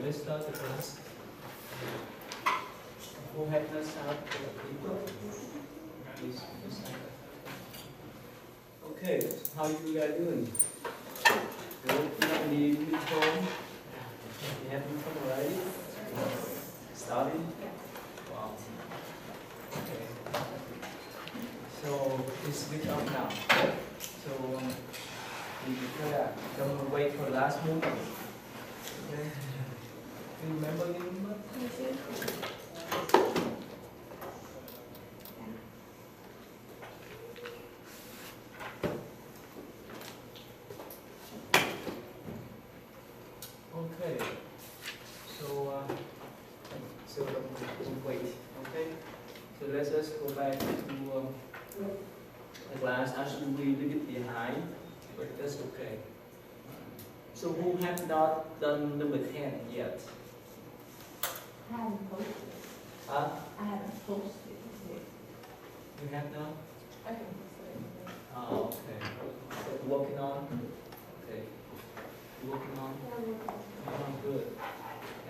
let's start the class. Who have not started the paper? Please start. Okay, how you guys doing? Good. You have any uniform? You have uniform already? Starting? Wow. Okay. So it's switch off now. So don't wait for the last moment. Okay. You remember your number? Okay. So don't wait. Okay. So let's just go back to the class. Actually, we leave it behind, but that's okay. So who have not done number 10 yet? I haven't posted. Huh? I haven't posted it. You have not? I can post it. Oh, okay. So working on? Okay. Working on? Oh, good.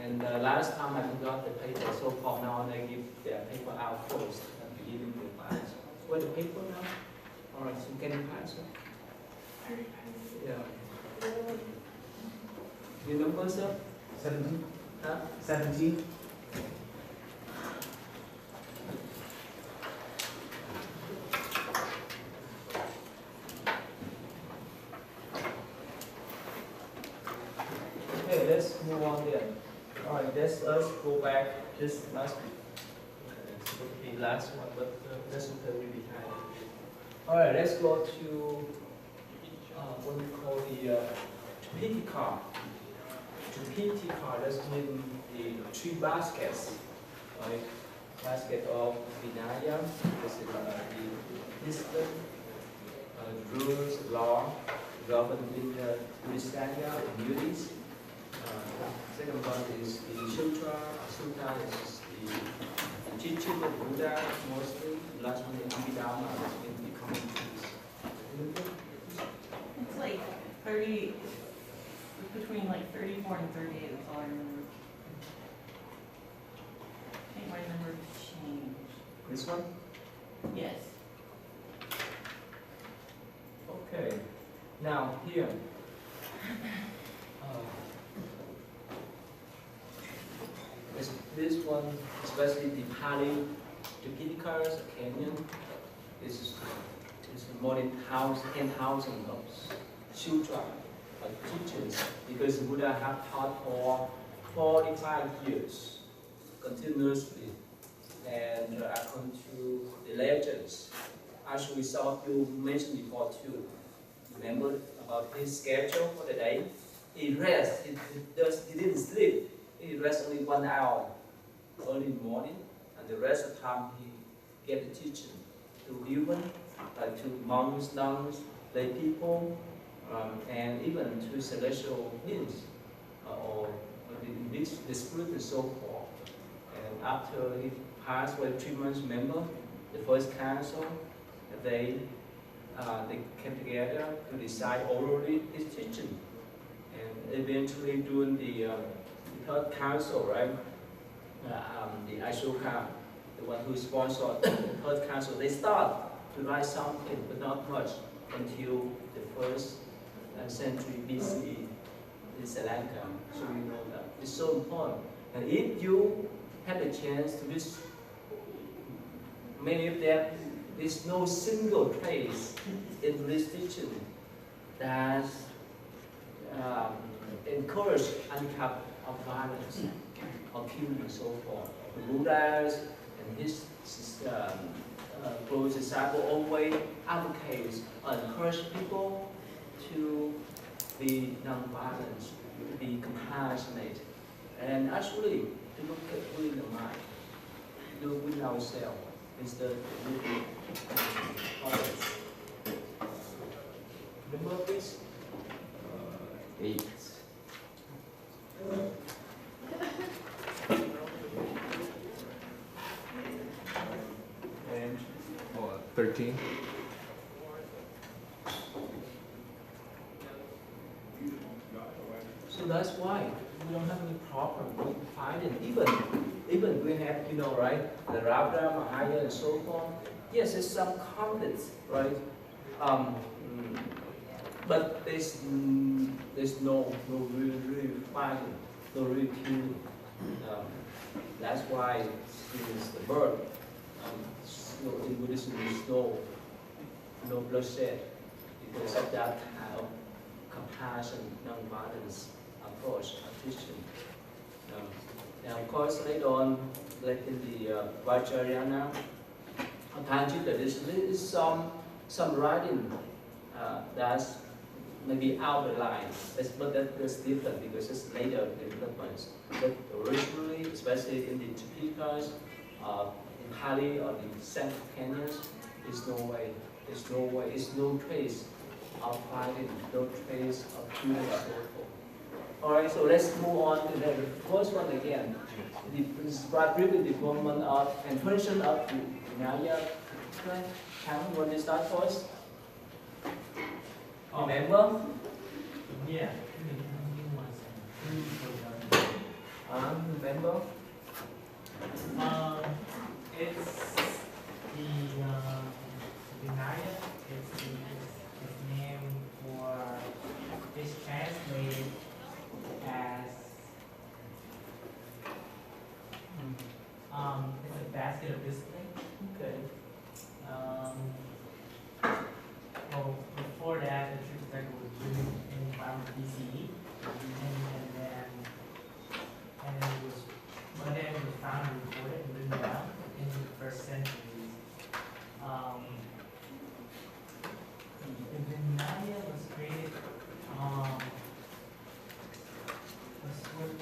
And last time I forgot the paper, so for now I give the paper out first at the beginning of the class. Where the paper now? Alright, so can you pass it? Yeah. Your number, sir? 17. Huh? 17. Okay, let's move on then. Alright, let's go back just last week. It's supposed to be last one, but that's okay, we behind. Alright, let's go to what we call the PT card. The PT card, that's mean the 3 baskets. Right? Basket of Vinaya, this is the discipline, rules, law, governing the Buddhism and duties. Second one is the Sutra. Sutra is the teaching of Buddha mostly. Last one is Abhidharma, that's in the commentaries. It's like 30, between like 34 and 38, that's all I remember. I think my number changed. This one? Yes. Okay. Now here. This one, especially the Pali, the Pitikaras, Canyon, is more than 10,000 of sutra teachings, because Buddha have taught for 45 years continuously, and according to the legends, actually we saw you mentioned before too. Remember about his schedule for the day? He rests. He didn't sleep. He rests only 1 hour early in the morning, and the rest of the time he gave the teaching to human, like to monks, nuns, lay people, and even to celestial beings, or the spirit and so forth. And after he passed away 3 months, remember the first council, they came together to decide orally his teaching, and eventually during the third council, right? The Ashoka, the one who sponsored the third council, they start to write something, but not much, until the first century BCE in Sri Lanka. So you know that it's so important. And if you have the chance to visit many of them, there's no single place in this teaching that encourage any type of violence or killing and so forth. The Buddhas and his close disciples always advocate or encourage people to be non-violent, to be compassionate, and actually to look at within the mind, look within ourselves instead of looking at others. Number please? 8. And 13. so that's why we don't have any problem with finding. Even we have, you know, right, the Rabdha, Mahaya, and so forth. Yes, there's some conflicts, right? But there's no real fighting, no real killing. That's why it's the birth. In Buddhism, there's no bloodshed because of that kind of compassion, non-violence approach of teaching. And of course, later on, like in the Vajrayana, Tantric tradition, there is some writing that's maybe out the line, but that's different because it's later developments. But originally, especially in the Tipikas, in Pali or the Central Kenyans, there's no trace of fighting, no trace of killing and so forth. Alright, so let's move on to the first one again. Describe briefly the development of and function of the Vinaya. Karen, want to start first? Remember? Yeah. Remember? It's the Vinaya. It's name for, it's translated as it's a basket of discipline. Okay. Well, before that, the Instructor was written in 500 BCE, and then it was found and recorded and written down in the first centuries. The Vinaya was created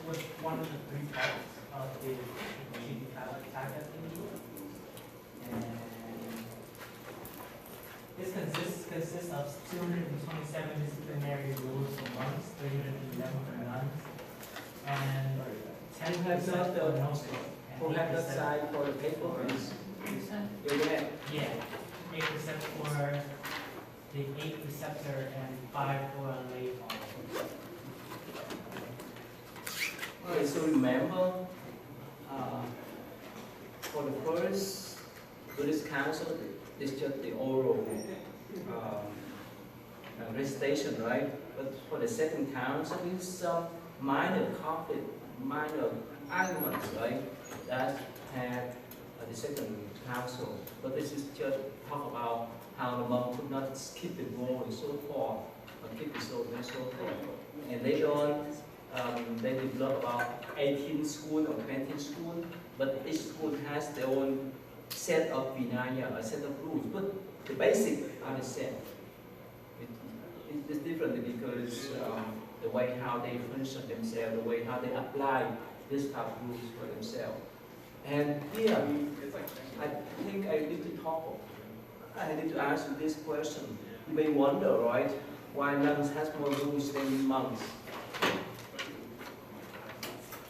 was one of the three parts of the Jivitaka thingy. And this consists of 227 disciplinary rules for monks, 311 for nuns, and 10% for gnostics. Who have that side for the paper is Yeah, 8% for the 8 preceptor and 5 for a lay follower. Okay, so remember, for the first Buddhist council, it's just the oral recitation, right? But for the second council, it's some minor conflict, minor arguments, right? That had the second council. But this is just talk about how the monk could not keep the rule and so forth, or keep the soul and so forth. And later on, they develop about 18 school or 20 school, but each school has their own set of Vinaya, a set of rules, but the basic are the same. It's different because the way how they function themselves, the way how they apply this type of rules for themselves. And here, I think I need to ask you this question. You may wonder, right, why nuns has more rules than monks?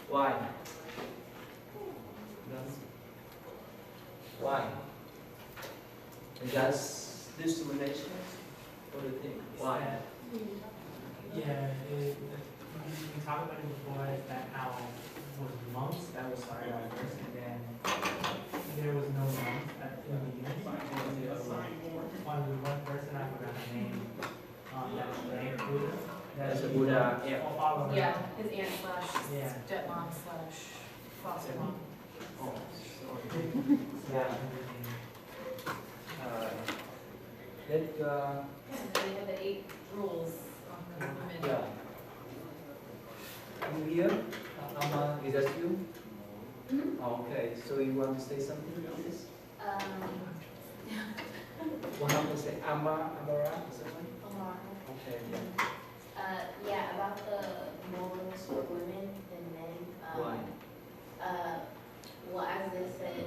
Why? Why? Because discrimination? What do you think? Why? Yeah, we talked about it before, is that how it was monks that was started out first, and then there was no monks in the beginning. There was one person, I forgot her name, that was named Buddha. That's a Buddha, yeah. Follower. Yeah, his aunt slash Yeah. stepmom slash foster mom. Oh, sorry. Yeah. Let And they have the 8 rules on women. yeah. You here? Amma, is that you? Mhm. Okay, so you want to say something about this? What have to say? Amara, is that right? Okay, yeah. Yeah, about the morals for women and men. Why? Well, as they said,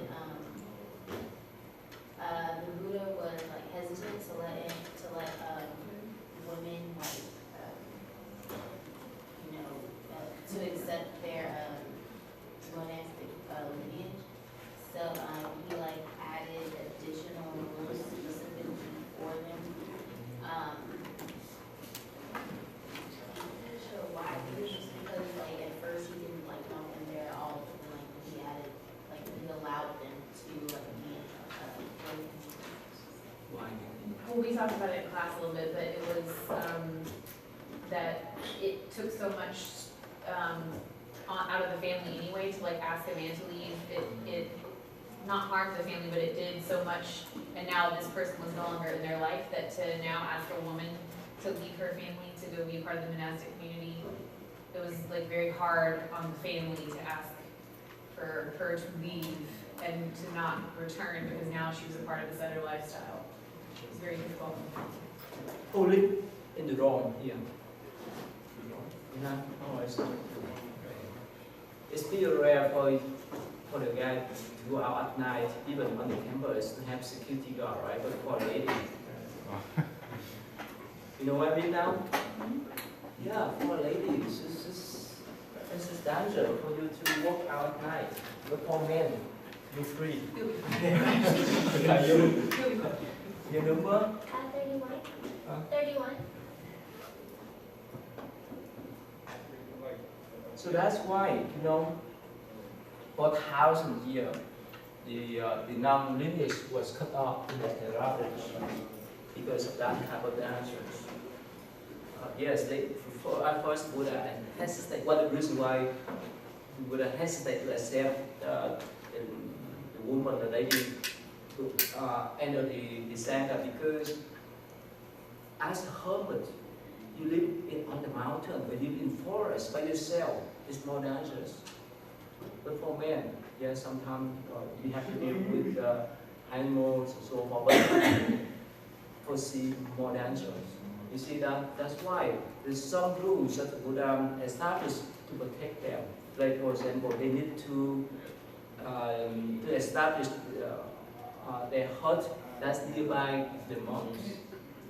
the Buddha was like hesitant to let women to accept their monastic lineage. So he added additional rules specifically for them. I'm not sure why, just because at first well, we talked about it in class a little bit, but it was, that it took so much, out of the family anyway to like ask a man to leave. It not harmed the family, but it did so much, and now this person was no longer in their life, that to now ask a woman to leave her family to go be a part of the monastic community, it was like very hard on the family to ask for her to leave and to not return, because now she was a part of this other lifestyle. It was very difficult. Who live in the dorm here? No, oh, I see. It's pretty rare for the guy to go out at night, even on the campus, to have security guard, right? But for ladies, you know what I mean now? Yeah, for ladies, this is danger for you to walk out at night. But for men, you're free. Yeah, you number? 31. Huh? 31. So that's why, you know, for 1,000 years, the non-lineage was cut off in the hierarchy because of that type of answers. Yes, at first Buddha hesitate. What the reason why Buddha hesitate to accept the woman, the lady, to enter the Sangha, because as a hermit, you live on the mountain, you live in forest by yourself. It's more dangerous. But for men, yes, sometimes we have to deal with animals and so forth, but foresee more dangerous. You see that's why there's some rules that the Buddha established to protect them. Like for example, they need to establish their hut that's nearby the monks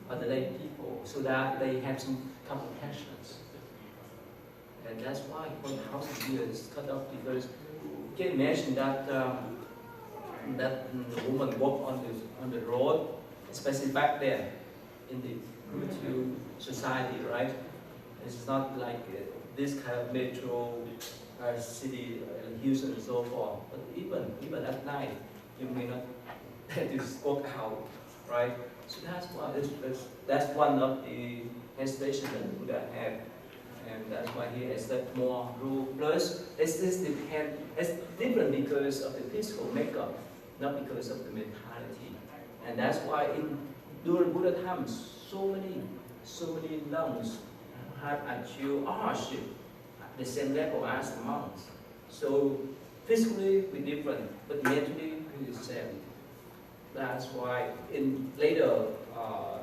or the lay people, so that they have some kind of protections. And that's why 1,000 years cut off, because you can imagine that the woman walk on the road, especially back there in the primitive society, right? It's not like this kind of metro city, Houston and so forth. But even at night, you may not just walk out, right? So that's why that's one of the hesitation that Buddha had, and that's why he accepts more rule. Plus, it's different because of the physical makeup, not because of the mentality. And that's why during Buddha times, so many nuns have achieved arahantship at the same level as the monks. So physically we're different, but mentally we're the same. That's why in later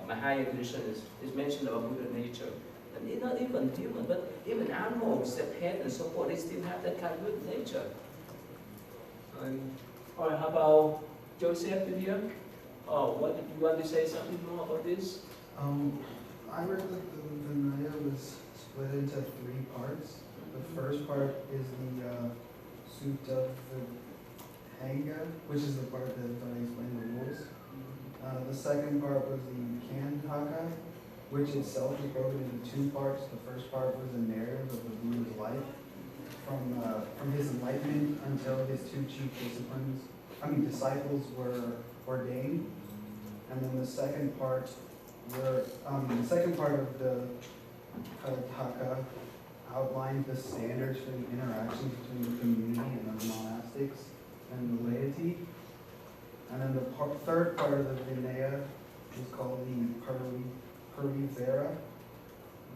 Mahayana tradition is mentioned about Buddha nature. And it's not even human, but even animals, their pets and so forth, they still have that kind of good nature. All right, how about Joseph here? Oh, what did you want to say something more about this? I read that the Vinaya was split into 3 parts. The first part is the Sutta Hanga, which is the part that I explained the rules. The second part was the Kandhaka, which itself is broken into 2 parts. The first part was a narrative of the Buddha's life, from his enlightenment until his 2 chief disciples were ordained. And then the second part of the Kandhaka outlined the standards for the interactions between the community and the monastics and the laity. And then the third part of the Vinaya is called the Parivara,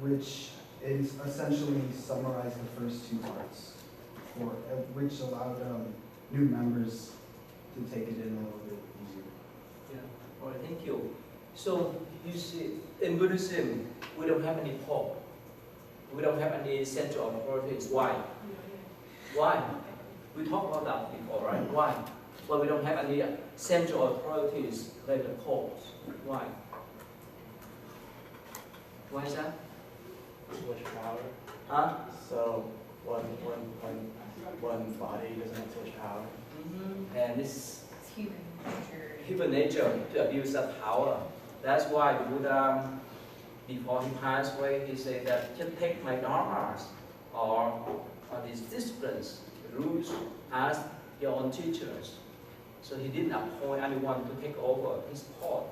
which is essentially summarized the first 2 parts, which allowed new members to take it in a little bit easier. Yeah, all right, thank you. So you see, in Buddhism, we don't have any pope. We don't have any central authorities. Why? Why? We talked about that before, right? Why? Well, we don't have any central authorities like the popes. Why? Why is that? Too much power. Huh? So one body doesn't have too much power. And this It's human nature. human nature to abuse that power. That's why the Buddha, before he passed away, he said that just take my dharmas or these disciplines, rules, as your own teachers. So he didn't appoint anyone to take over his part.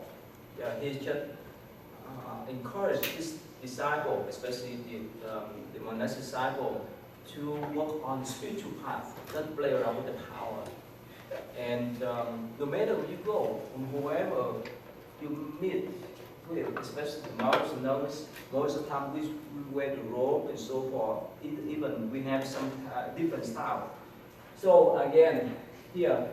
he just encouraged his disciple, especially the monastic disciple, to work on the spiritual path, not play around with the power. And no matter where you go, whoever you meet with, especially the monks and nuns, most of the time we wear the robe and so forth. Even we have some different style. So again, here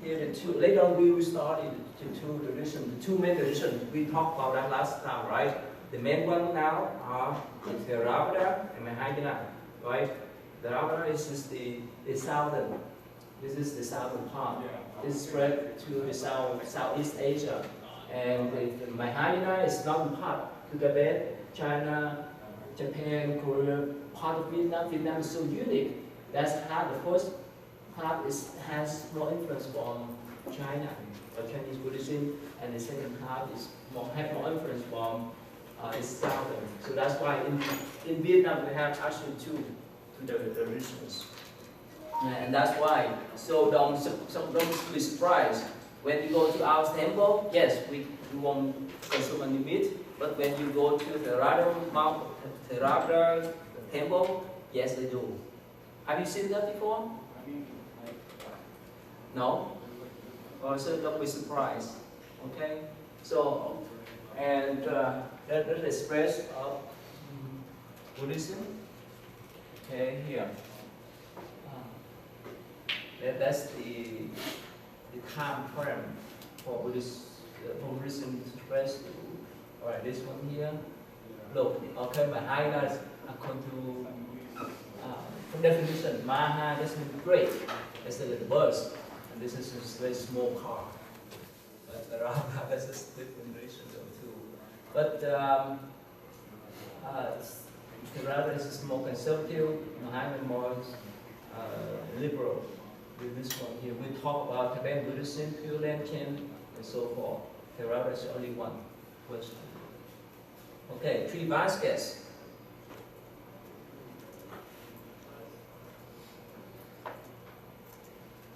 the two. Later on we will start the two traditions, the two main traditions. We talked about that last time, right? The main one now are the Theravada and Mahayana, right? Theravada is the southern. This is the southern part. It's spread to the Southeast Asia. And the Mahayana is northern part to Tibet, China, Japan, Korea, part of Vietnam. Vietnam is so unique. That's how the first part has more influence from China, or Chinese Buddhism, and the second part have more influence from the southern. So that's why in Vietnam we have actually two religions. And that's why, so don't be surprised. When you go to our temple, yes, we won't consume any meat, but when you go to the Theravada temple, yes, they do. Have you seen that before? No? So don't be surprised, okay? So, and that is the express of Buddhism, okay, here. That's the time frame for Buddhism expressed. All right, this one here. Look, okay, Mahayana according to from definition, Maha doesn't mean great. It's a little bus, and this is a very small car. But Theravada, that's a different reason too. But Theravada is more conservative, Mahayana more liberal. With this one here, we talk about Tibetan Buddhism, Pure Land Chan, and so forth. Theravada is only one question. Okay, 3 baskets.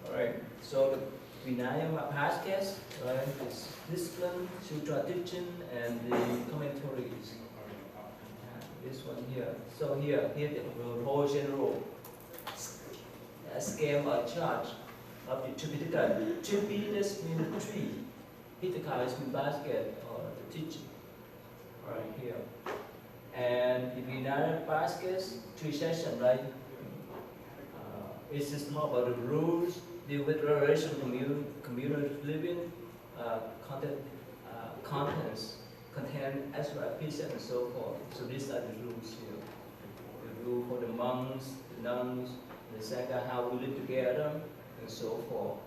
Alright, so the Vinaya baskets, right, is discipline, sutra teaching, and the commentaries. This one here. So here the whole general scheme or charge of the Tripitaka. Tripitas means tree. Pitaka is mean basket or the teaching. Right here. And the Vinaya baskets, 3 sessions, right? It's just talk about the rules, deal with relation, community living, contents, content, extra peace, and so forth. So these are the rules here. The rule for the monks, the nuns, the Sangha, how we live together, and so forth.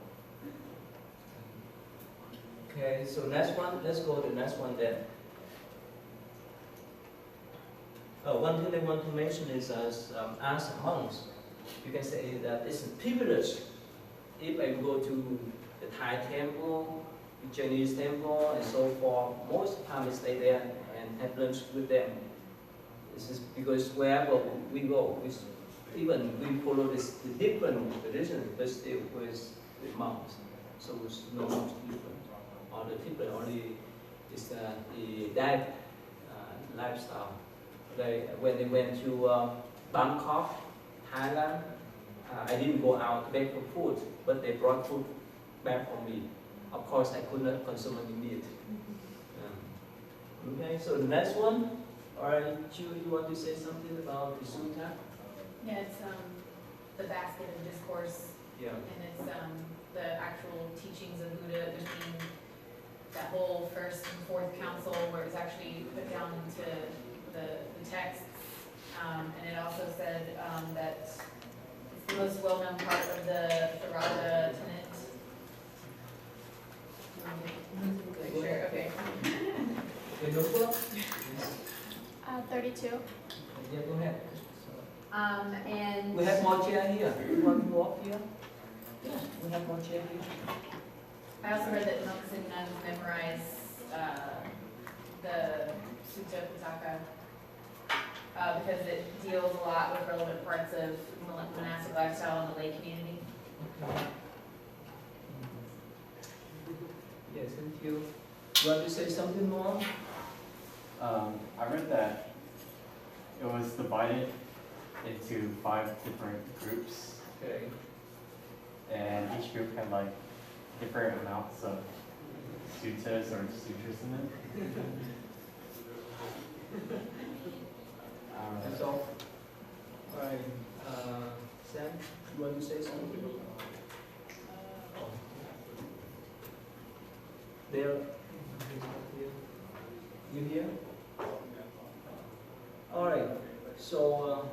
Okay, so next one, let's go to the next one then. One thing I want to mention is as monks, you can say that it's a privilege if I go to the Thai temple, the Chinese temple, and so forth. Most of the time I stay there and have lunch with them. This is because wherever we go, even we follow the different traditions, but still with monks. So it's not much different. Or the people only is the diet lifestyle. When they went to Bangkok, Thailand, I didn't go out to beg for food, but they brought food back for me. Of course, I could not consume any meat. Okay, so the next one. Alright, you want to say something about the sutta? Yeah, it's the basket of discourse, Yeah. and it's the actual teachings of Buddha between that whole first and fourth council where it's actually put down into the texts. And it also said that it's the most well-known part of the Theravada tenet. Sure, okay. Okay, no problem. 32. Yeah, go ahead. And We have more chair here. You want to walk here? Yeah, we have more chair here. I also heard that monks and nuns memorize the Sutta Pitaka because it deals a lot with relevant parts of monastic lifestyle in the lay community. Okay. Yes, thank you. You want to say something more? I read that it was divided into 5 different groups, Okay. and each group had like different amounts of suttas or sutras in it. That's all. All right. Sam, you want to say something? There. You here? All right. So.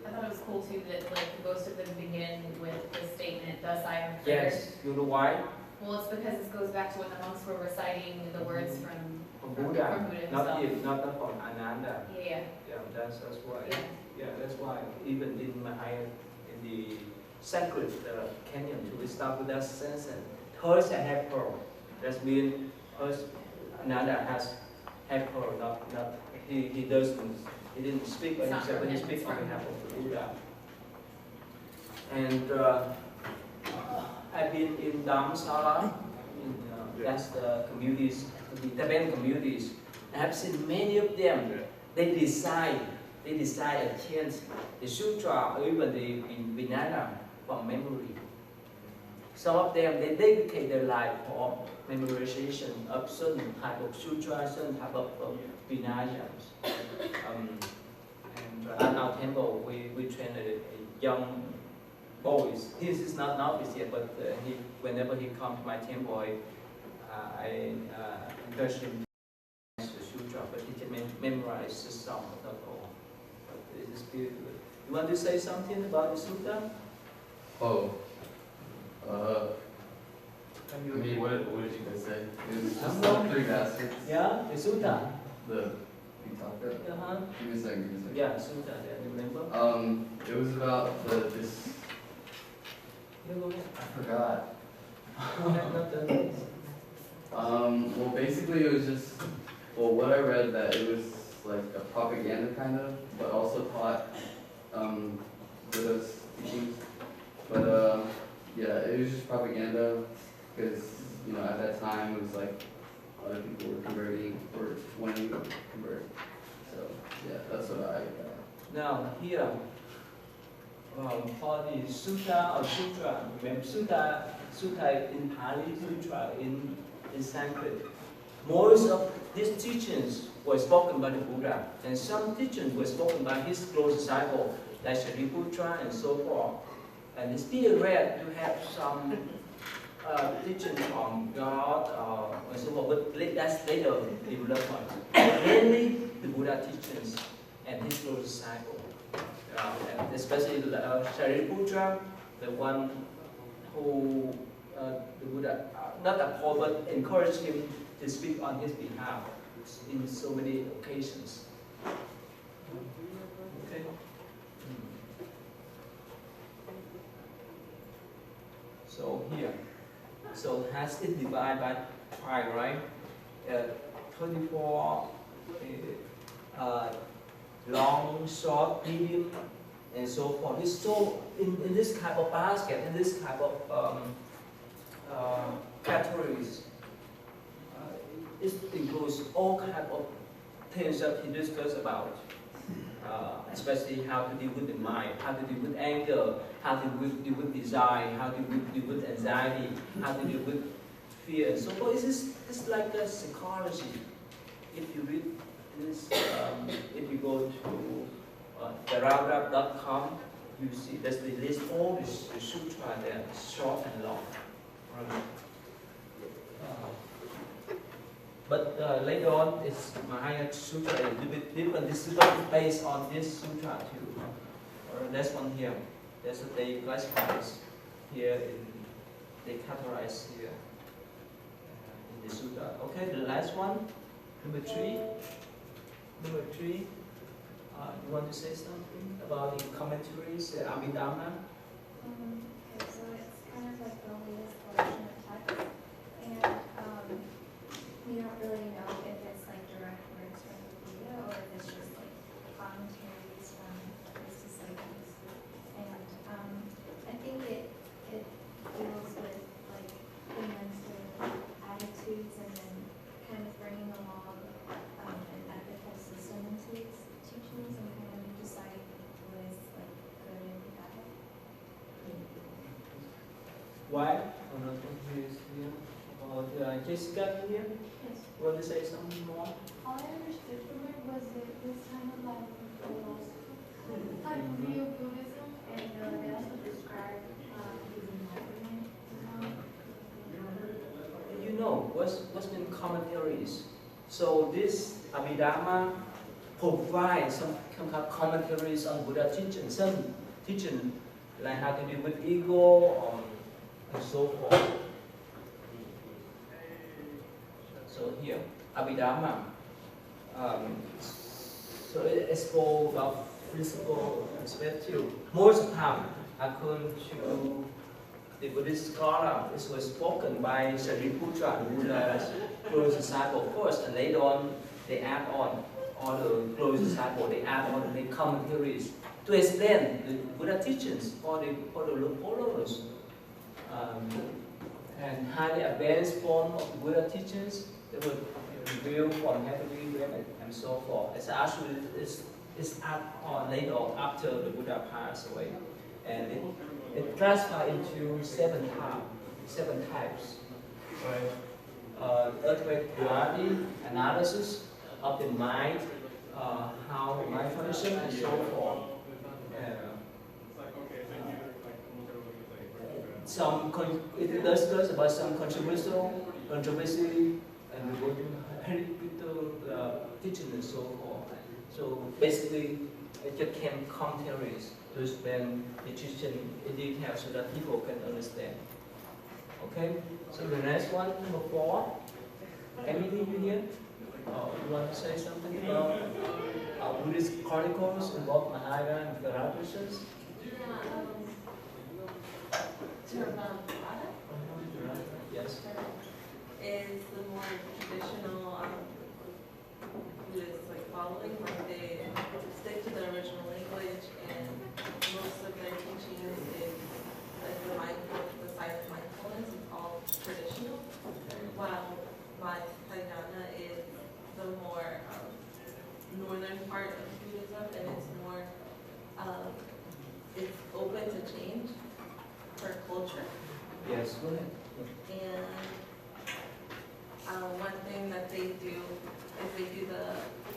I thought it was cool too that like most of them begin with the statement, "Thus I have heard." Yes. You know why? Well, it's because this goes back to when the monks were reciting the words from From Buddha, from Buddha not himself. from Ananda. Yeah, Yeah, that's why. yeah. Yeah, that's why even in the sacred canyon, we start with that sentence. First, I have pearl. That means first Ananda has have pearl. Not he doesn't. He didn't speak on It's not himself, but he from him, speaks it's on from behalf of the Buddha. And I've been in Dharamsala. That's the communities, the Tibetan communities. I have seen many of them. They decide and chant the sutra or even the Vinaya from memory. Some of them, they dedicate their life for memorization of certain type of sutra, certain type of Vinayas. And at our temple, we train a young boys. He is not novice yet, but whenever he comes to my temple, I encourage him to the sutra, but he can memorize some, not all. But it is beautiful. You want to say something about the sutra? Oh. Can I you? mean, what did you guys say? It was just No. the 3 baskets. Yeah, the sutra. The Pitaka. Uh-huh. Give me a second. Yeah, sutra. Yeah, you remember? It was about this. You go ahead. I forgot. Not the Well, basically, it was just. Well, what I read that it was like a propaganda kind of, but also taught Buddha's teachings. But yeah, it was just propaganda because at that time it was like other people were converting or wanting to convert. So yeah, that's what I got. Now here, for the sutra, remember sutra in Pali, sutra in Sanskrit. Most of these teachings were spoken by the Buddha, and some teachings were spoken by his close disciple, like Shariputra and so forth. And it's still rare to have some teaching from God or so forth, but that's later development. Mainly the Buddha teachings and his close disciple. And especially Shariputra, the one who the Buddha, not uphold, but encouraged him to speak on his behalf in so many occasions. Okay. So here, so has it divided by tribe, right? 24 long, short, medium, and so forth. So in this type of basket, in this type of categories, it includes all kinds of things that he discussed about, especially how to deal with the mind, how to deal with anger, how to deal with desire, how to deal with anxiety, how to deal with fear. So it's like a psychology. If you read this, if you go to therawrap.com, you see there's the list all the sutra there, short and long. But later on, it's Mahayana Sutra is a little bit different. This sutra is based on this sutra too. Or this one here. That's what they classify here. They categorize here in the sutra. Okay, the last one, number 3. Number 3. You want to say something about the commentaries, the Abhidhamma? Okay, so it's kind of like the latest collection of texts, and we don't really know if it's like direct words from the Buddha or if it's just like commentaries from his disciples. And I think it deals with like the mental another one is here. About Jessica here. Yes. Want to say something more? All I understood from it was that this kind of like like real Buddhism, and they also describe his enlightenment. You know, what's been commentaries? So this Abhidhamma provides some kind of commentaries on Buddha teaching, some teaching like how to deal with ego and so forth. So here, Abhidhamma. So it explores about physical perspective. Most of the time, according to the Buddhist scholar, this was spoken by Shariputra, Buddha's close disciple first, and later on they add on, all the close disciple, they add on the commentaries to explain the Buddha teachings for the followers. And highly advanced form of the Buddha teachings, they were revealed from heavenly realm and so forth. It's actually it's add on later on after the Buddha passed away, and it classified into seven types. Right? Earthquake duality, analysis of the mind, how the mind functions, and so forth. It does about some controversy, and teaching and so forth. So basically, it just came commentaries to explain the teaching in detail so that people can understand. Okay? So the next one, number 4. Anything you hear? You want to say something about Buddhist chronicles about Mahayana and Theravada? Yes. Is the more traditional Buddhist following, they stick to the original language, and most of their teachings is the side of mindfulness is all traditional, while Mahayana is the more northern part of Buddhism, and it's more it's open to change per culture. Yes, go ahead. And one thing that they do is they do the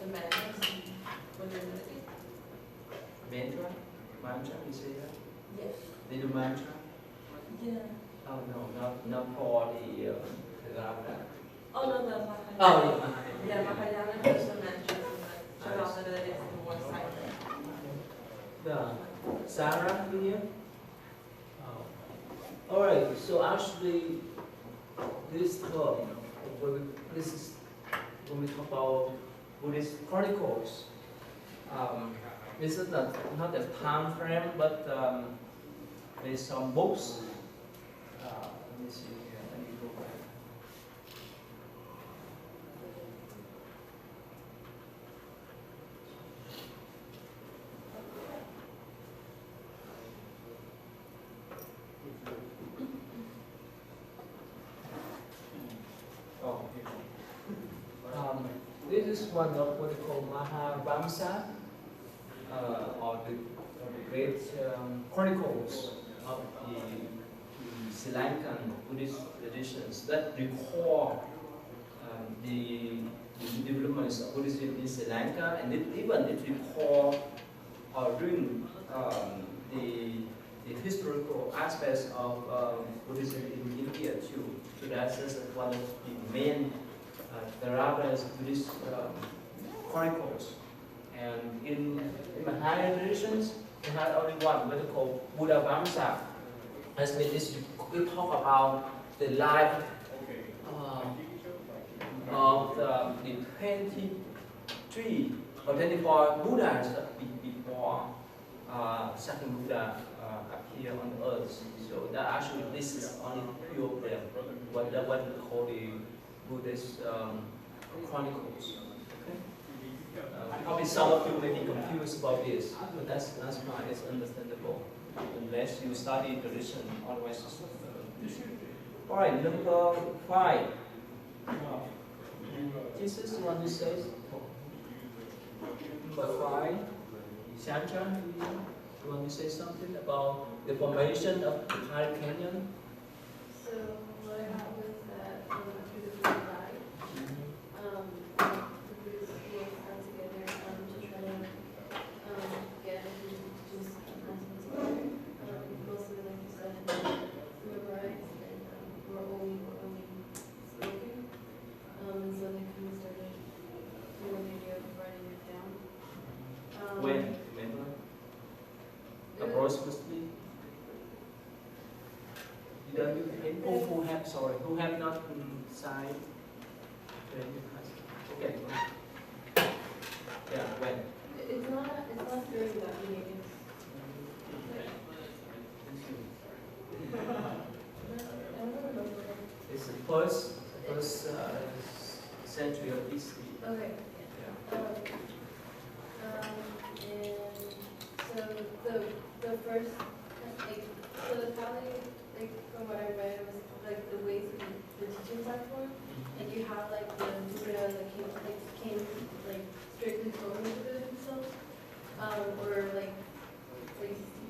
mantras when they're meditating. Mantra, you say that? Yes. They do mantra? Yeah. Oh no, not for the Theravada. Oh no, the Mahayana. Oh yeah, Mahayana. Yeah, Mahayana does the mantras, and the Theravada is more silent. The Sarah here? Oh. Alright, so actually this term, when we talk about Buddhist chronicles, this is not a time frame, but there's some books. Let me see here, let me go back. Oh, this is one of what they call Mahavamsa, or the great chronicles of the Sri Lankan Buddhist traditions that record the developments of Buddhism in Sri Lanka, and it record during the historical aspects of Buddhism in India too. So that's just one of the main Theravada's Buddhist chronicles. And in Mahayana traditions, we had only one, what they call Buddha Vamsa. As we talk about the life of the 23 or 24 Buddhas before second Buddha appear on the earth. So that actually this is only few of them. What we call the Buddhist chronicles. Okay? Probably some of you may be confused about this, but that's fine. It's understandable unless you study tradition. Otherwise, all right. Number 5. Jesus, you want to say? Number 5. Sandra, you want to say something about the formation of the Thai Canyon? So century of BC. Okay. Yeah. And so the first, like, so the Pali, like, from what I read, was like the ways the teachings are formed, and you have like the Buddha that came like strictly from the Buddha himself, or like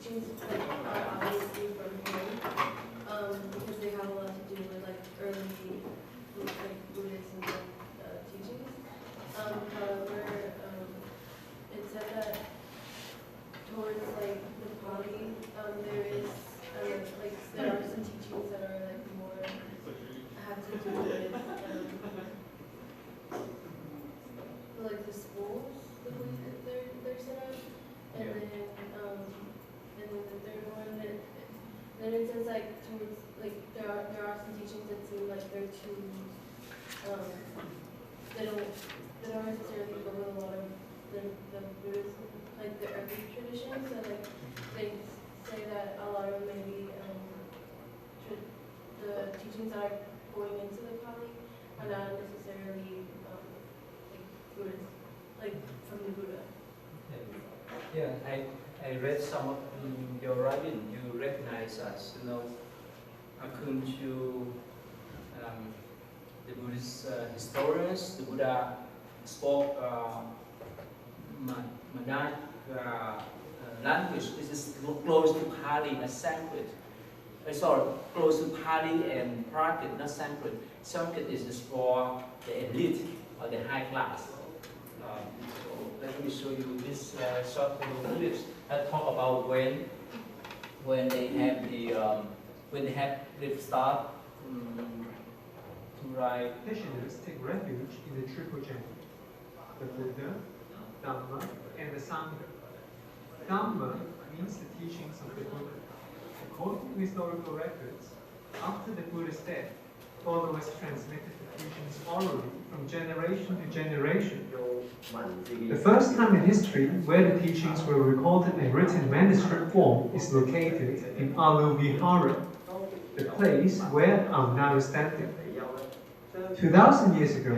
teachings like are obviously from him, because they have a lot to do with like early like Buddhism teachings. However, it said that towards like the Pali, there is like there are some teachings that are like more have to do with like the schools, the way that they're set up, and then the third one, then it says like towards like there are some teachings that seem like they're too they don't necessarily go with a lot of the Buddhism, like the early traditions. So like they say that a lot of maybe the teachings that are going into the Pali are not necessarily like Buddhist, like from the Buddha. Yeah, I read some of your writing. You recognize us, according to the Buddhist historians, the Buddha spoke Mandarin language. This is close to Pali as Sanskrit. Sorry, close to Pali and Prakrit, not Sanskrit. Sanskrit is just for the elite or the high class. So let me show you this short little clips that talk about when they have the start to write. Practitioners take refuge in the triple gem, the Buddha, Dhamma, and the Sangha. Dhamma means the teachings of the Buddha. According to historical records, after the Buddha's death, followers transmitted the teachings orally from generation to generation. The first time in history where the teachings were recorded in written manuscript form is located in Aluvihara, the place where I'm now standing. 2,000 years ago,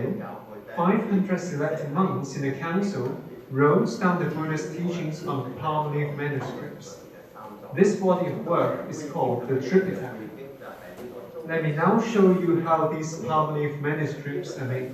500 selected monks in the council wrote down the Buddha's teachings on palm leaf manuscripts. This body of work is called the Tripitaka. Let me now show you how these palm leaf manuscripts are made.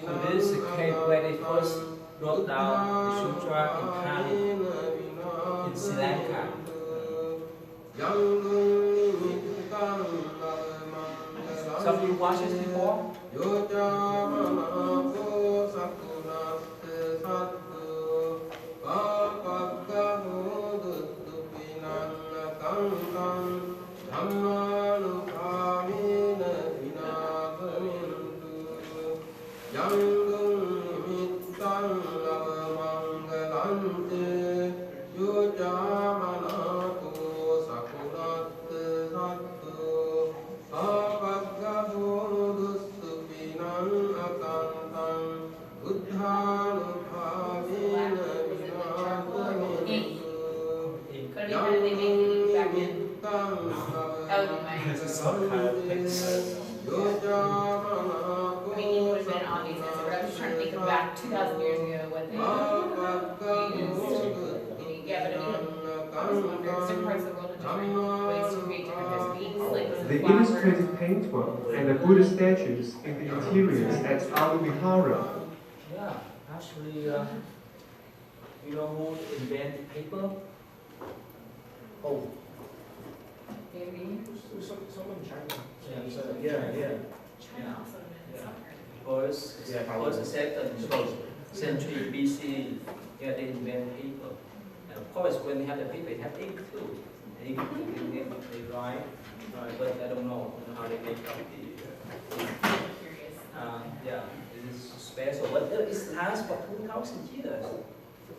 So this is the cave where they first wrote down the sutra in Pali, in Sri Lanka. Some of you watched this before? Back 2,000 years ago, what they used. Yeah, but I mean, different parts of the world have different ways to create different recipes. Like The illustrated paintwork and the Buddha statues in the interiors at Aluvihara. Yeah, actually, you know who invented paper? Oh. Someone in China. Yeah. China also First second century BC, yeah, they invent paper. And of course, when they have the paper, they have ink too. They write, but I don't know how they make up the. Yeah, it is special. But it lasts for 2,000 years.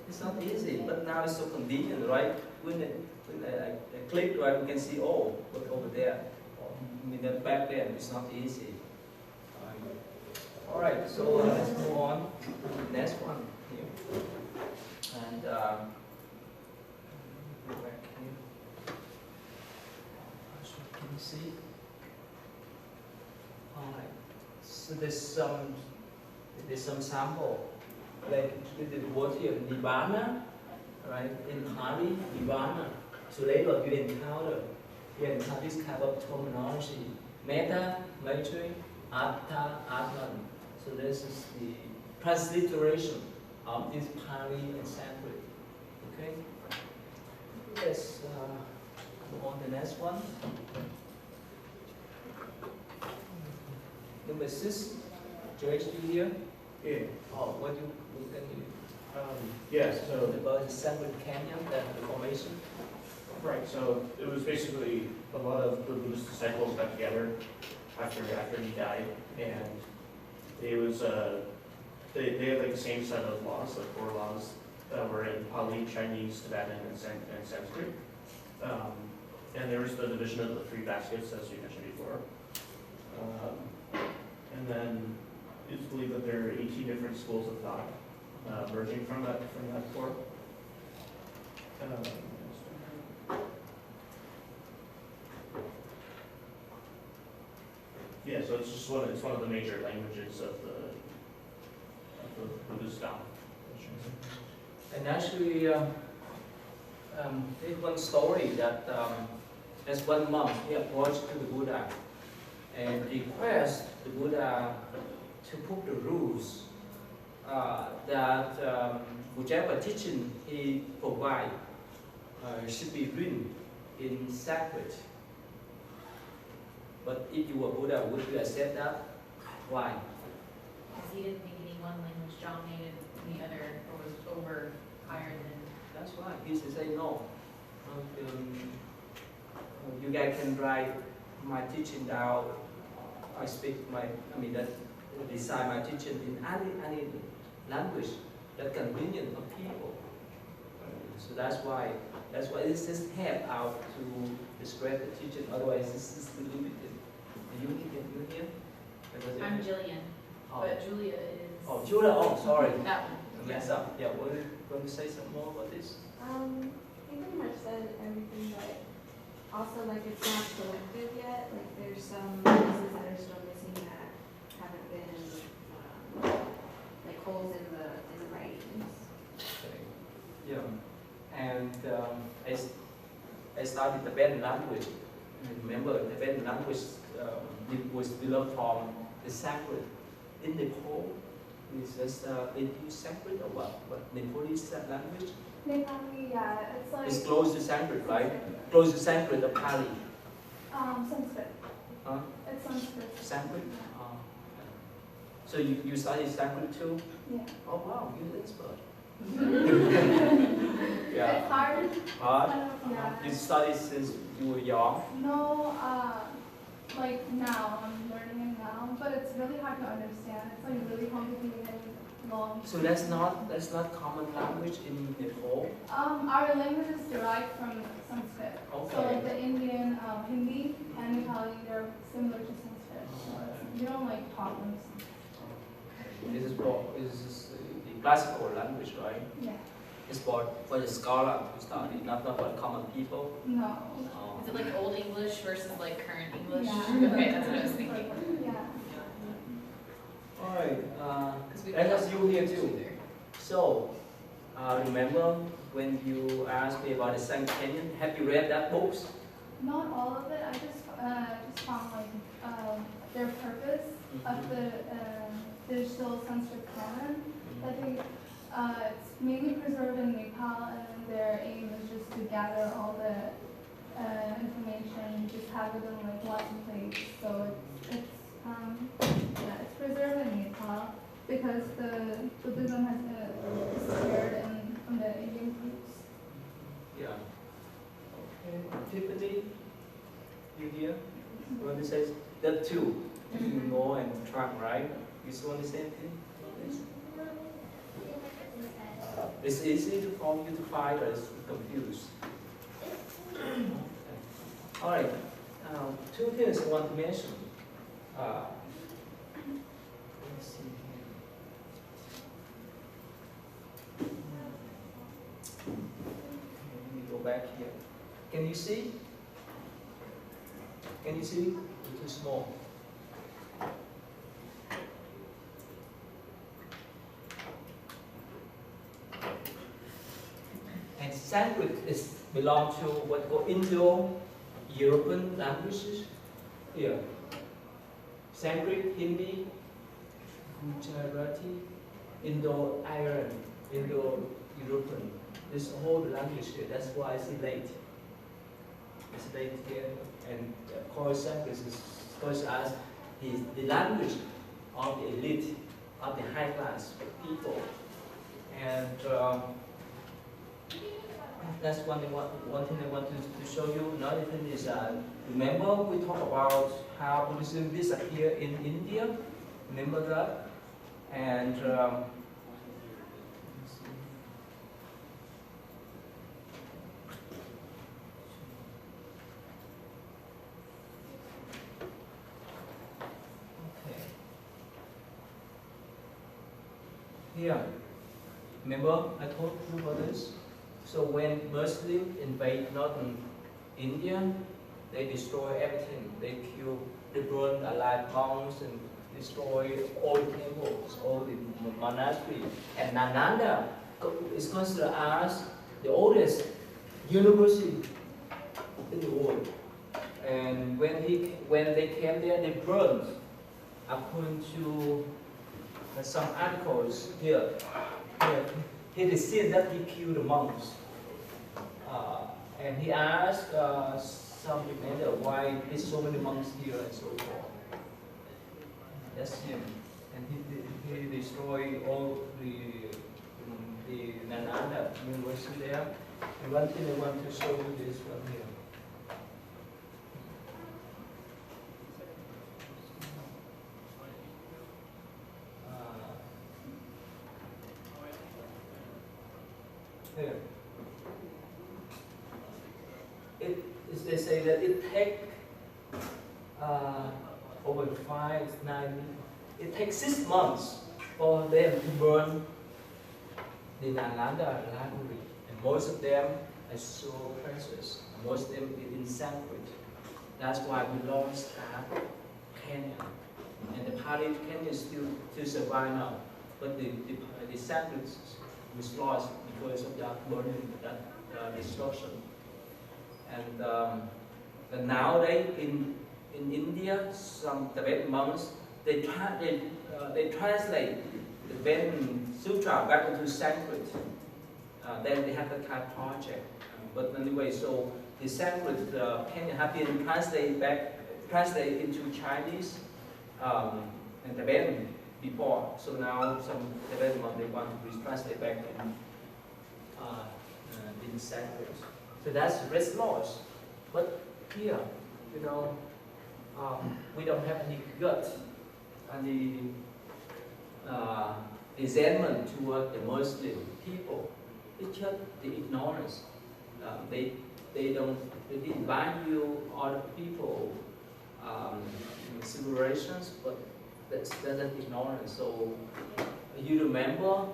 It's not easy, but now it's so convenient, right? When I click, right, we can see, oh, what's over there. I mean, back then it's not easy. right, so let's move on to the next one here. And go back here. Can you see? All right. So there's some sample, like the word here, nirvana, right? In Pali, nirvana. So later you encounter this kind of terminology, metta, maitri, atta, atman. So this is the transliteration of this Pali and Sanskrit. Okay. Let's move on to the next one. Number 6, George, you here? Yeah. Oh, what can you Yeah, so, about the Sacred Canyon, the formation? right, so it was basically a lot of the Buddhist disciples got together after he died, and it was, they had like the same set of laws, like 4 laws that were in Pali, Chinese, Tibetan, and Sanskrit. And there was the division of the 3 baskets, as you mentioned before. And then it's believed that there are 18 different schools of thought emerging from that core. Yeah, so it's just one of the major languages of the Buddhist Tao. And actually, there's one story that there's one monk, he approached to the Buddha and request the Buddha to put the rules that whichever teaching he provide should be written in Sanskrit. But if you were Buddha, would you accept that? Why? Because he didn't think any one language dominated the other or was over higher than. That's why he say no. You guys can write my teaching down. I design my teaching in any language that convenient for people. So that's why this is help out to describe the teaching. Otherwise, this is limited. You here? I'm Jillian, but Julia is. Oh, Julia. Oh, sorry. That one. I messed up. Yeah. What are you going to say some more about this? He pretty much said everything, but also like it's not selective yet. Like there's some pieces that are still missing that haven't been like holes in the writings. Okay. Yeah. And I studied the Tibetan language. And remember, the Tibetan language was developed from the Sanskrit in Nepal. It's just they use Sanskrit or what? But Nepalese language? Nepali, yeah, it's like. It's close to Sanskrit, right? Close to Sanskrit or Pali? Sanskrit. Huh? It's Sanskrit. Sanskrit? Oh. So you study Sanskrit too? Yeah. Oh wow, you're an expert. It's Yeah. hard. Hard? Yeah. You studied since you were young? No, like now, I'm learning it now, but it's really hard to understand. It's like really complicated and long. So that's not common language in Nepal? Our language is derived from Sanskrit. Okay. So like the Indian, Hindi and Nepali, they're similar to Sanskrit. So you don't like talk them. This is the classical language, right? Yeah. It's for the scholar to study, not for common people. No. Is it like Old English versus like current English? Yeah. Okay, that's what I was thinking. Yeah. All right. We And that's don't you here know too. either. So, remember when you asked me about the Sand Canyon? Have you read that book? Not all of it. I just found like their purpose of the digital Sanskrit canon. I think it's mainly preserved in Nepal, and their aim is just to gather all the information, just have it in like one place. So it's preserved in Nepal because the Buddhism has disappeared from the Indian groups. Yeah. Okay. Tiffany, you here? You want to say that too? You know and track, right? You still want to say anything? It's easy for you to find or it's confused. Okay. All right. 2 things I want to mention. Let's see here. back here. Can you see? Can you see? It's too small. And Sanskrit is belong to what called Indo-European languages. Here, Sanskrit, Hindi, Gujarati, Indo-Aryan, Indo-European. This whole language here. That's why it's late. It's late here, and of course Sanskrit is because as the language of the elite, of the high class people, and that's one thing I want to show you. Another thing is remember we talked about how Buddhism disappeared in India. Remember that? And here, remember I told you about this? So when Muslims invade northern India, they destroy everything. They kill, they burn alive monks and destroy all the temples, all the monasteries. And Nalanda is considered as the oldest university in the world. And when they came there, they burned. According to some articles here, he said that he killed the monks. And he asked some commander why there's so many monks here and so forth. That's him. And he destroyed all the Nalanda University there. And one thing I want to show you this one here. Here. They say that it takes over 9. It takes 6 months for them to burn the Nalanda library, and most of them are so precious. Most of them is in Sanskrit. That's why we lost Kenya, and the part of Kenya still survive now, but the Sanskrit was lost because of that burning, that destruction. And but nowadays in India, some Tibetan monks they translate the Tibetan Sutra back into Sanskrit. Then they have that kind of project. But anyway, so the Sanskrit have been translated into Chinese and Tibetan before. So now some Tibetan monks they want to translate back in Sanskrit. So that's rest loss. But here, you know, we don't have any gut, any resentment toward the Muslim people. It's just the ignorance. They didn't value other people civilizations, but that's an ignorance. So you remember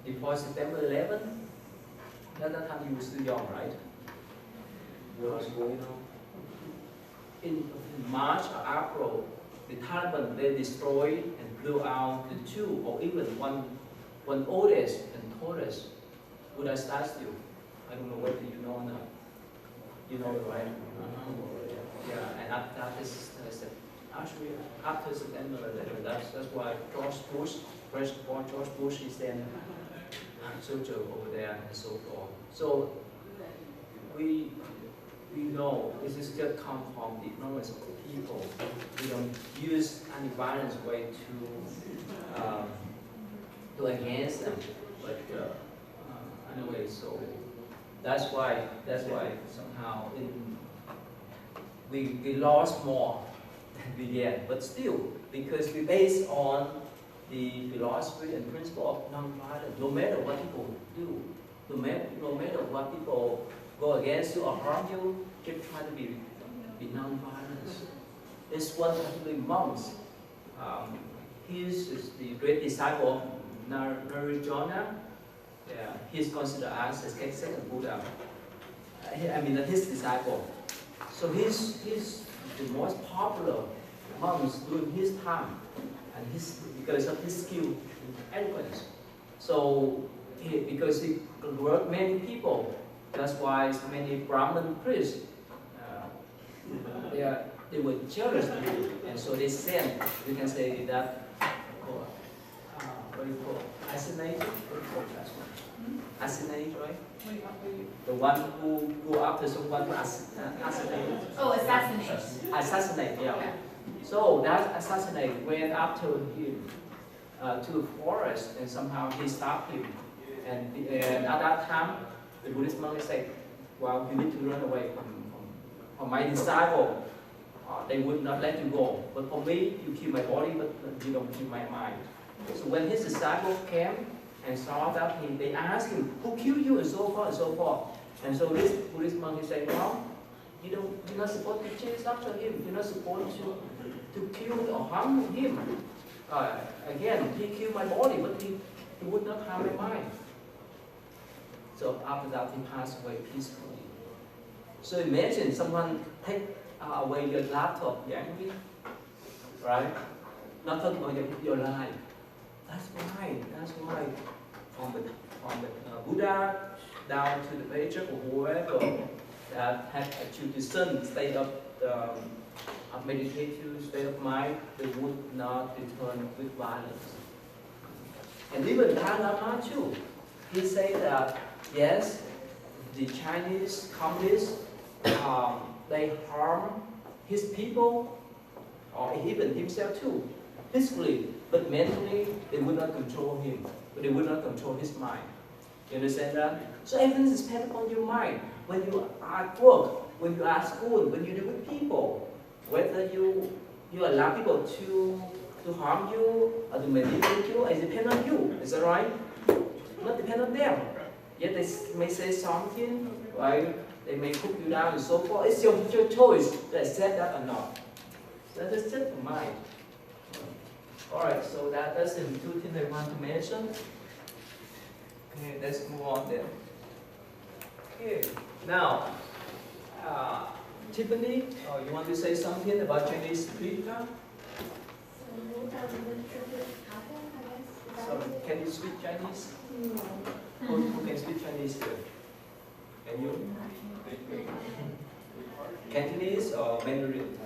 before September 11, at that time you were still young, right? What was going on? In March or April, the Taliban they destroyed and blew out the 2 or even one oldest and tallest Buddha statue. I don't know whether you know or not. You know it, right? Yeah, and after September 11, that's why George Bush, President George Bush, is then soldier over there and so forth. So we know this is just come from the ignorance of the people. We don't use any violence way to against them. But anyway, so that's why somehow we lost more than we gained. But still, because we based on the philosophy and principle of non-violence, no matter what people do, no matter what people go against you or harm you, keep trying to be non-violence. This one particular monks, he is the great disciple of Narayana. Yeah, he's considered as the second Buddha. His disciple. So he's the most popular monks during his time, and because of his skill in eloquence. So because he converted many people, that's why so many Brahmin priests they were jealous of him, and so they sent. You can say that what do you call assassinate? What do you call that one? Assassinate, right? The one who go after someone to assassinate. Oh, assassinate. Assassinate, yeah. Okay. So that assassinate went after him to the forest, and somehow he stopped him. And at that time, the Buddhist monk said, "Well, you need to run away from my disciple. They would not let you go. But for me, you kill my body, but you don't kill my mind." So when his disciple came and saw that, they asked him, "Who killed you?" and so forth and so forth. And so this Buddhist monk he said, "Well, you're not supposed to chase after him. You're not supposed to kill or harm him. Again, he killed my body, but he would not harm my mind." So after that, he passed away peacefully. So imagine someone take away your laptop, you're angry, right? Not talking about your life. That's why from the Buddha down to the Thich or whoever that had achieved the certain state of meditative state of mind, they would not return with violence. And even Dalai Lama too, he said that yes, the Chinese communists they harm his people or even himself too, physically, but mentally they would not control him, but they would not control his mind. You understand that? So everything is dependent on your mind. When you are at work, when you are at school, when you deal with people, whether you allow people to harm you or to manipulate you, it depends on you. Is that right? Not depend on them. Yet they may say something, right? They may put you down and so forth. It's your choice to accept that or not. That is just the mind. Alright, so that's the two things I want to mention. Okay, let's move on then. Okay, now, Tiffany, you want to say something about Chinese literature? So, can you speak Chinese? No. Who can speak Chinese here? Can you? Cantonese or Mandarin?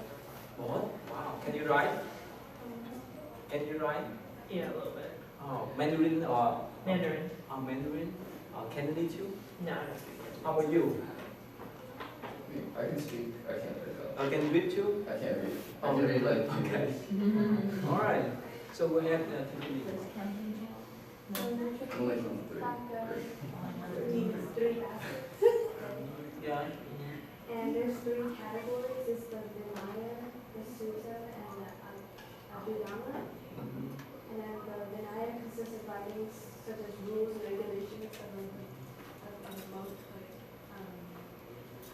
What? Wow. Can you write? Can you write? Yeah, a little bit. Oh, Mandarin or? Mandarin. Mandarin? Cantonese too? No, I don't speak Cantonese. How about you? I can speak. I can't read though. Can you read too? I can't read. I can read like. Okay. All right. So we have Tiffany. Only from Three Yeah. and there's three categories. It's the Vinaya, the Sutta, and the Abhidhamma. And then the Vinaya consists of writings such as rules and regulations of the monk,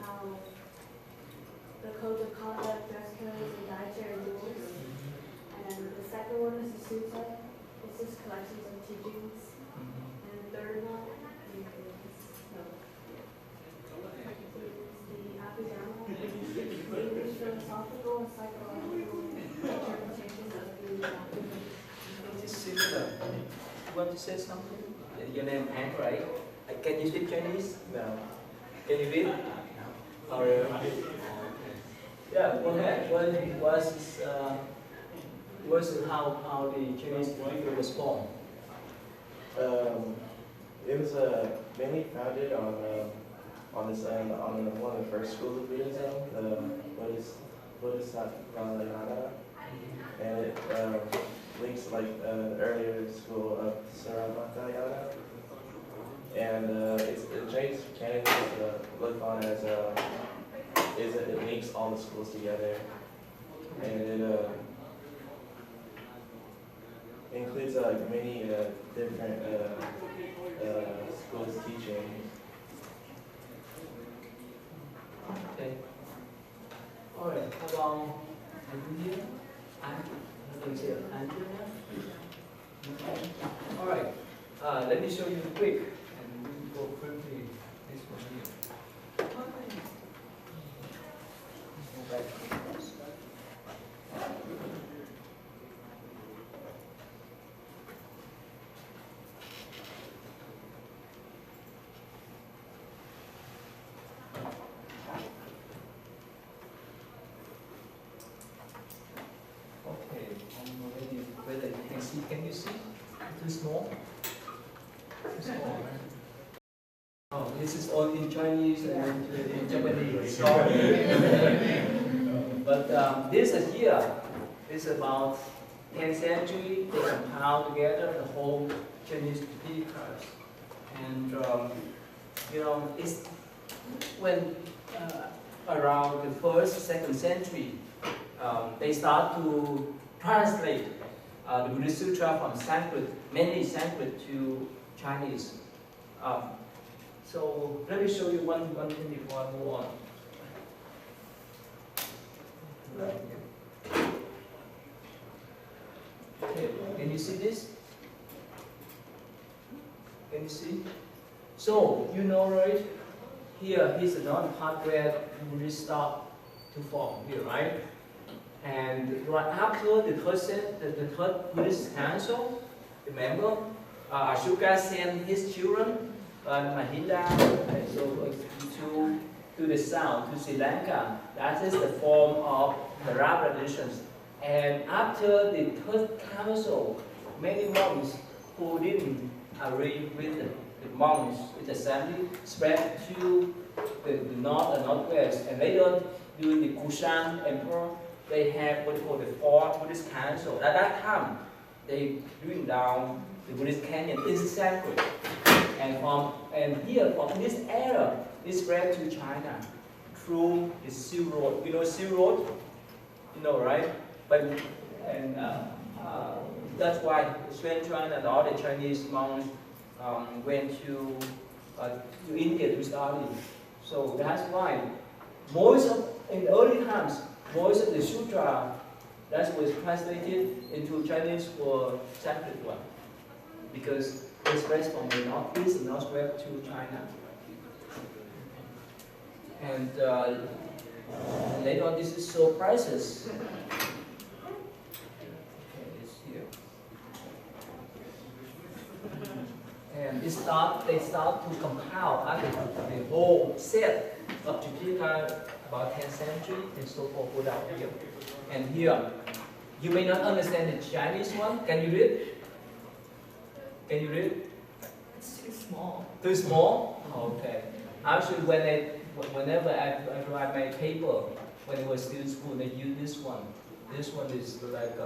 how the codes of conduct, dress codes, and dietary rules. And then the second one is the Sutta. It's just collections of teachings. And the third one is the Abhidhamma, which is philosophical and psychological interpretations of the doctrine. It is similar. You want to say something? Your name Anne, right? Can you speak Chinese? No. Can you read? No. Or, yeah, go ahead. Was how the Chinese people was formed? It was mainly founded on one of the first schools of Buddhism, the Bodhisattva, and it links like the earlier school of Saravattayana, and the Chinese canon is looked on as it links all the schools together, and it includes many different schools teaching. Okay. All right. How about Andrea? Andrea? All right. Let me show you quick, and we will go quickly. This one here. Go back. Okay, I'm already whether you can see. Can you see? Too small? Too small, right? Oh, this is all in Chinese and in Japanese. But this is here is about 10th century. They compiled together the whole Chinese Tipicas. And you know, it's when around the 1st, 2nd century, they start to translate the Buddhist Sutra from Sanskrit, mainly Sanskrit, to Chinese. So let me show you one thing before I move on. Okay, can you see this? Can you see? So, you know, right? Here is another part where Buddhists start to form here, right? And right after the third Buddhist council, remember, Ashoka sent his children, Mahinda, to the south, to Sri Lanka. That is the form of the Ra traditions. And after the third council, many monks who didn't agree with the monks, with the assembly, spread to the north and northwest. And later, during the Kushan Emperor, they have what they call the Fourth Buddhist Council. At that time, they bring down the Buddhist canon in Sanskrit. And here, from this area, it spread to China through the Silk Road. You know Silk Road? You know, right? That's why Xuan Chuan and all the Chinese monks went to India to study. So that's why in early times, most of the sutra that was translated into Chinese were Sanskrit one, because it spread from the northeast and northwest to China. And later on, this is so priceless. And they start to compile the whole set of Tipicas about 10th century and so forth without here. And here, you may not understand the Chinese one. Can you read? Can you read? It's too small. Too small? Okay. Actually, whenever I write my paper, when I was still in school, they use this one. This one is like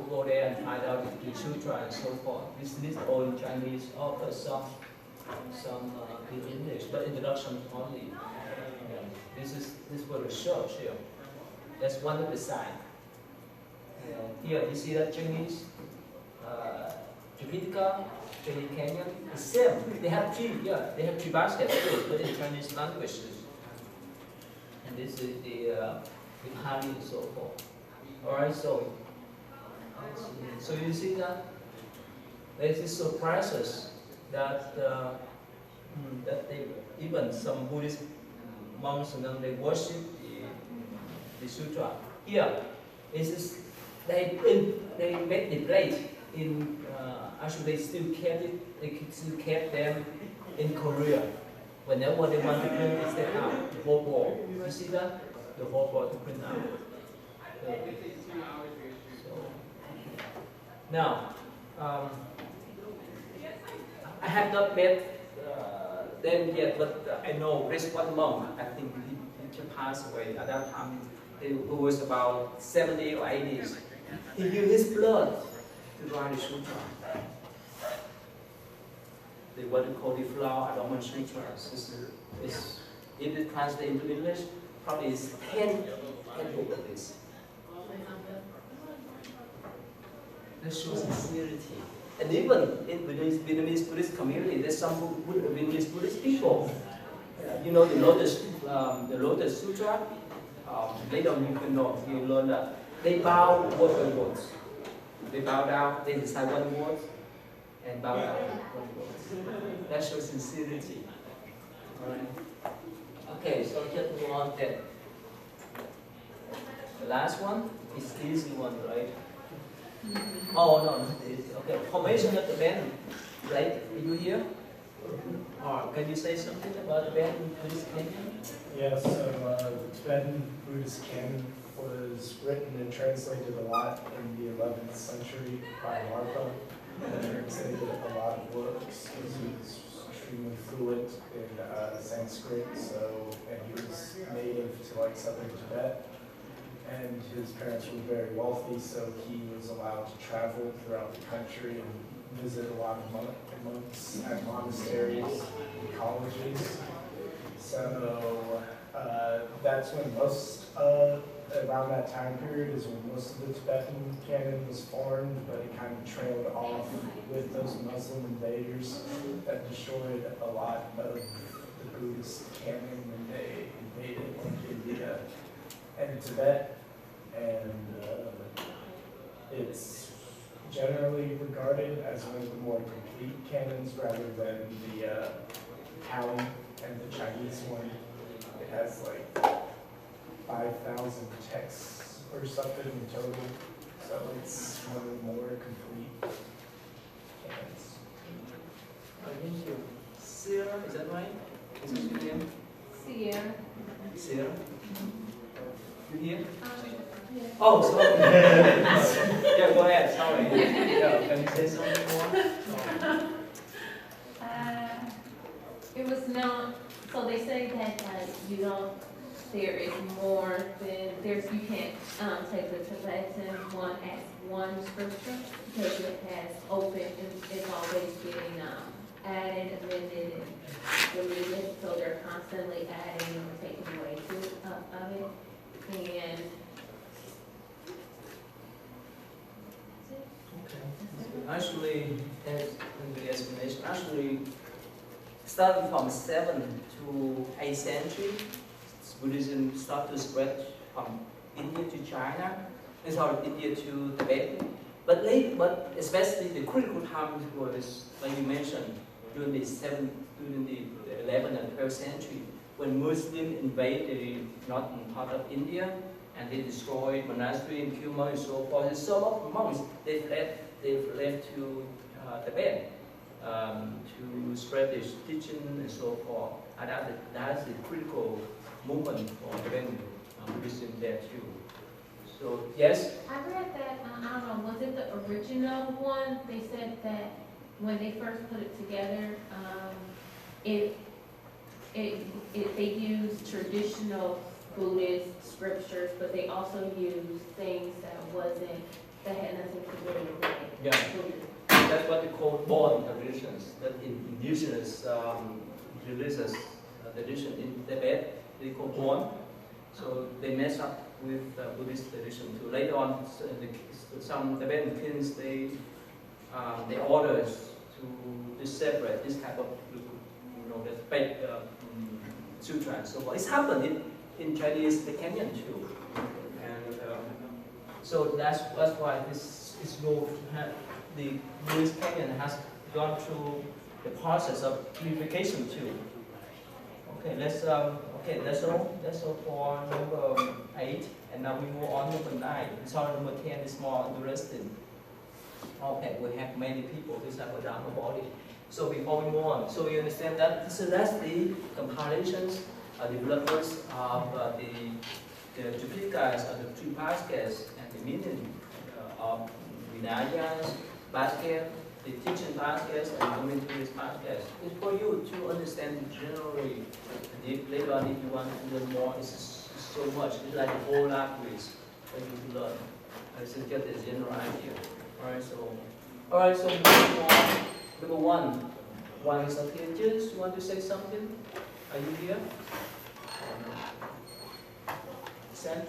go there and find out the sutra and so forth. This is all in Chinese, offers some in English, but introduction only. Yeah. This for research here. That's one of the signs. Here you see that Chinese Tipitaka, Chinese Canyon, the same. They have three baskets too, but in Chinese languages. And this is the Pali and so forth. Alright, so you see that there's this surprises that they, even some Buddhist monks and then they worship the sutra. Here, they made the plate in actually they still kept them in Korea. Whenever they want to print this out, the whole ball. You see that? The whole ball to print out. Now, I have not met them yet, but I know this one monk, I think he passed away at that time. It was about 70 or 80. He used his blood to write the sutra. What we call the flower adornment sutras. If it translates into English, probably is 10 books of this. That shows sincerity. And even in Vietnamese Buddhist community, there's some Vietnamese Buddhist people. You know the Lotus Sutra. Later on you learn that they bow word by words. They bow down, they decide one word, and bow down one word. That shows sincerity. Alright. Okay, so just move on then. The last one is the easy one, right? Oh no, not easy. Okay, formation of the band. Right? Are you here? Or can you say something about the band in Buddhist Canyon? Yes, so the Tibetan Buddhist canon was written and translated a lot in the 11th century by Martha, and translated a lot of works because he was extremely fluent in Sanskrit, and he was native to like southern Tibet, and his parents were very wealthy, so he was allowed to travel throughout the country and visit a lot of monks at monasteries and colleges. So that's when around that time period is when most of the Tibetan canon was formed, but it kind of trailed off with those Muslim invaders that destroyed a lot of the Buddhist canon when they invaded India and Tibet. And it's generally regarded as one of the more complete canons rather than the Pali and the Chinese one. It has like 5,000 texts or something in total, so it's one of the more complete canons. Thank you. Sierra, is that right? Is that your name? Sierra. Sierra? You here? Yeah. Oh, sorry. Yeah, go ahead, sorry. Yeah, can you say something more? It was not, so they say that there is more than, you can't take the Tibetan one as one scripture because it has open, it's always getting added, amended, and deleted, so they're constantly adding or taking away of it. And Actually, in the explanation, actually, starting from 7th to 8th century, Buddhism started to spread from India to China, and sorry, India to Tibet. But especially the critical times was, like you mentioned, during the 11th and 12th century, when Muslims invaded the northern part of India, and they destroyed monastery and killed monks and so forth. And some of the monks, they fled to Tibet to spread their teaching and so forth. And that's a critical movement for Tibetan Buddhism there too. So, yes? I read that, I don't know, was it the original one? They said that when they first put it together, they used traditional Buddhist scriptures, but they also used things that had nothing to do with it. Yeah. That's what they call born traditions. That indigenous religious tradition in Tibet, they call born. So they mess up with Buddhist tradition too. Later on, some Tibetan kings they order to separate this type of the fake sutra and so forth. It's happened in Chinese the Canyon too, and so that's why this is the Buddhist Canyon has gone through the process of purification too. Okay, that's all for number 8, and now we move on to number 9. Sorry, number 10 is more interesting. Okay, we have many people who have a Dharma body. So before we move on, so we understand that. So that's the compilations, developers of the Tripikas, or the Tripakas, and the meaning of Vinayas, basket, the teaching baskets, and commentaries baskets. It's for you to understand generally. And later on, if you want to learn more, it's so much. It's like a whole language that you can learn. It's just a general idea. Alright, so number 1. One is okay. Just want to say something? Are you here? Sam,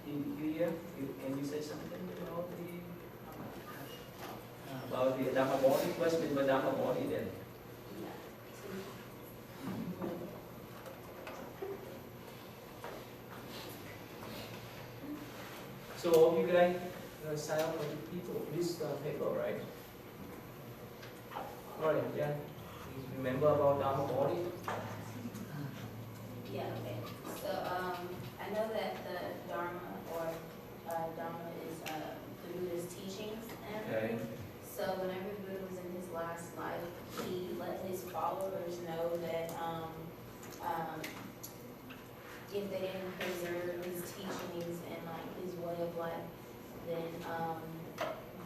you here? Can you say something about the Dharma body? What's meant by Dharma body then? So all you guys sign up for the people, this paper, right? Alright, yeah. You remember about Dharma body? Yeah, okay. So, I know that the Dharma or Dharma is the Buddha's teachings. Okay. So whenever Buddha was in his last life, he let his followers know that if they didn't preserve his teachings and like his way of life, then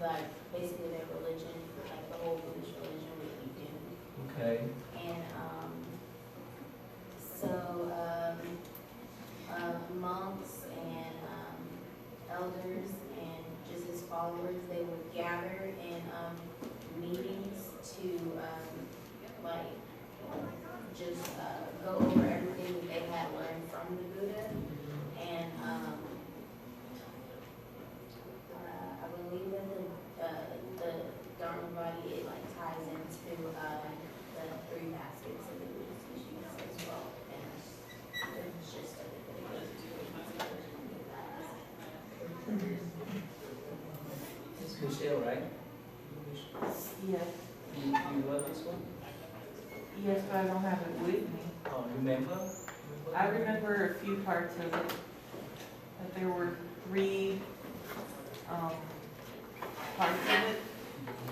like basically their religion, like the whole Buddhist religion would be doomed. Okay. And so monks and elders and just his followers, they would gather in meetings to like just go over everything that they had learned from the Buddha. And I believe that the Dharma body, it like ties into the three baskets of the Buddhist teachings as well. And it's just a It's Michelle, right? Yes, You wrote this one? yes, but I don't have it with me. Oh, remember? I remember a few parts of it, that there were three parts of it.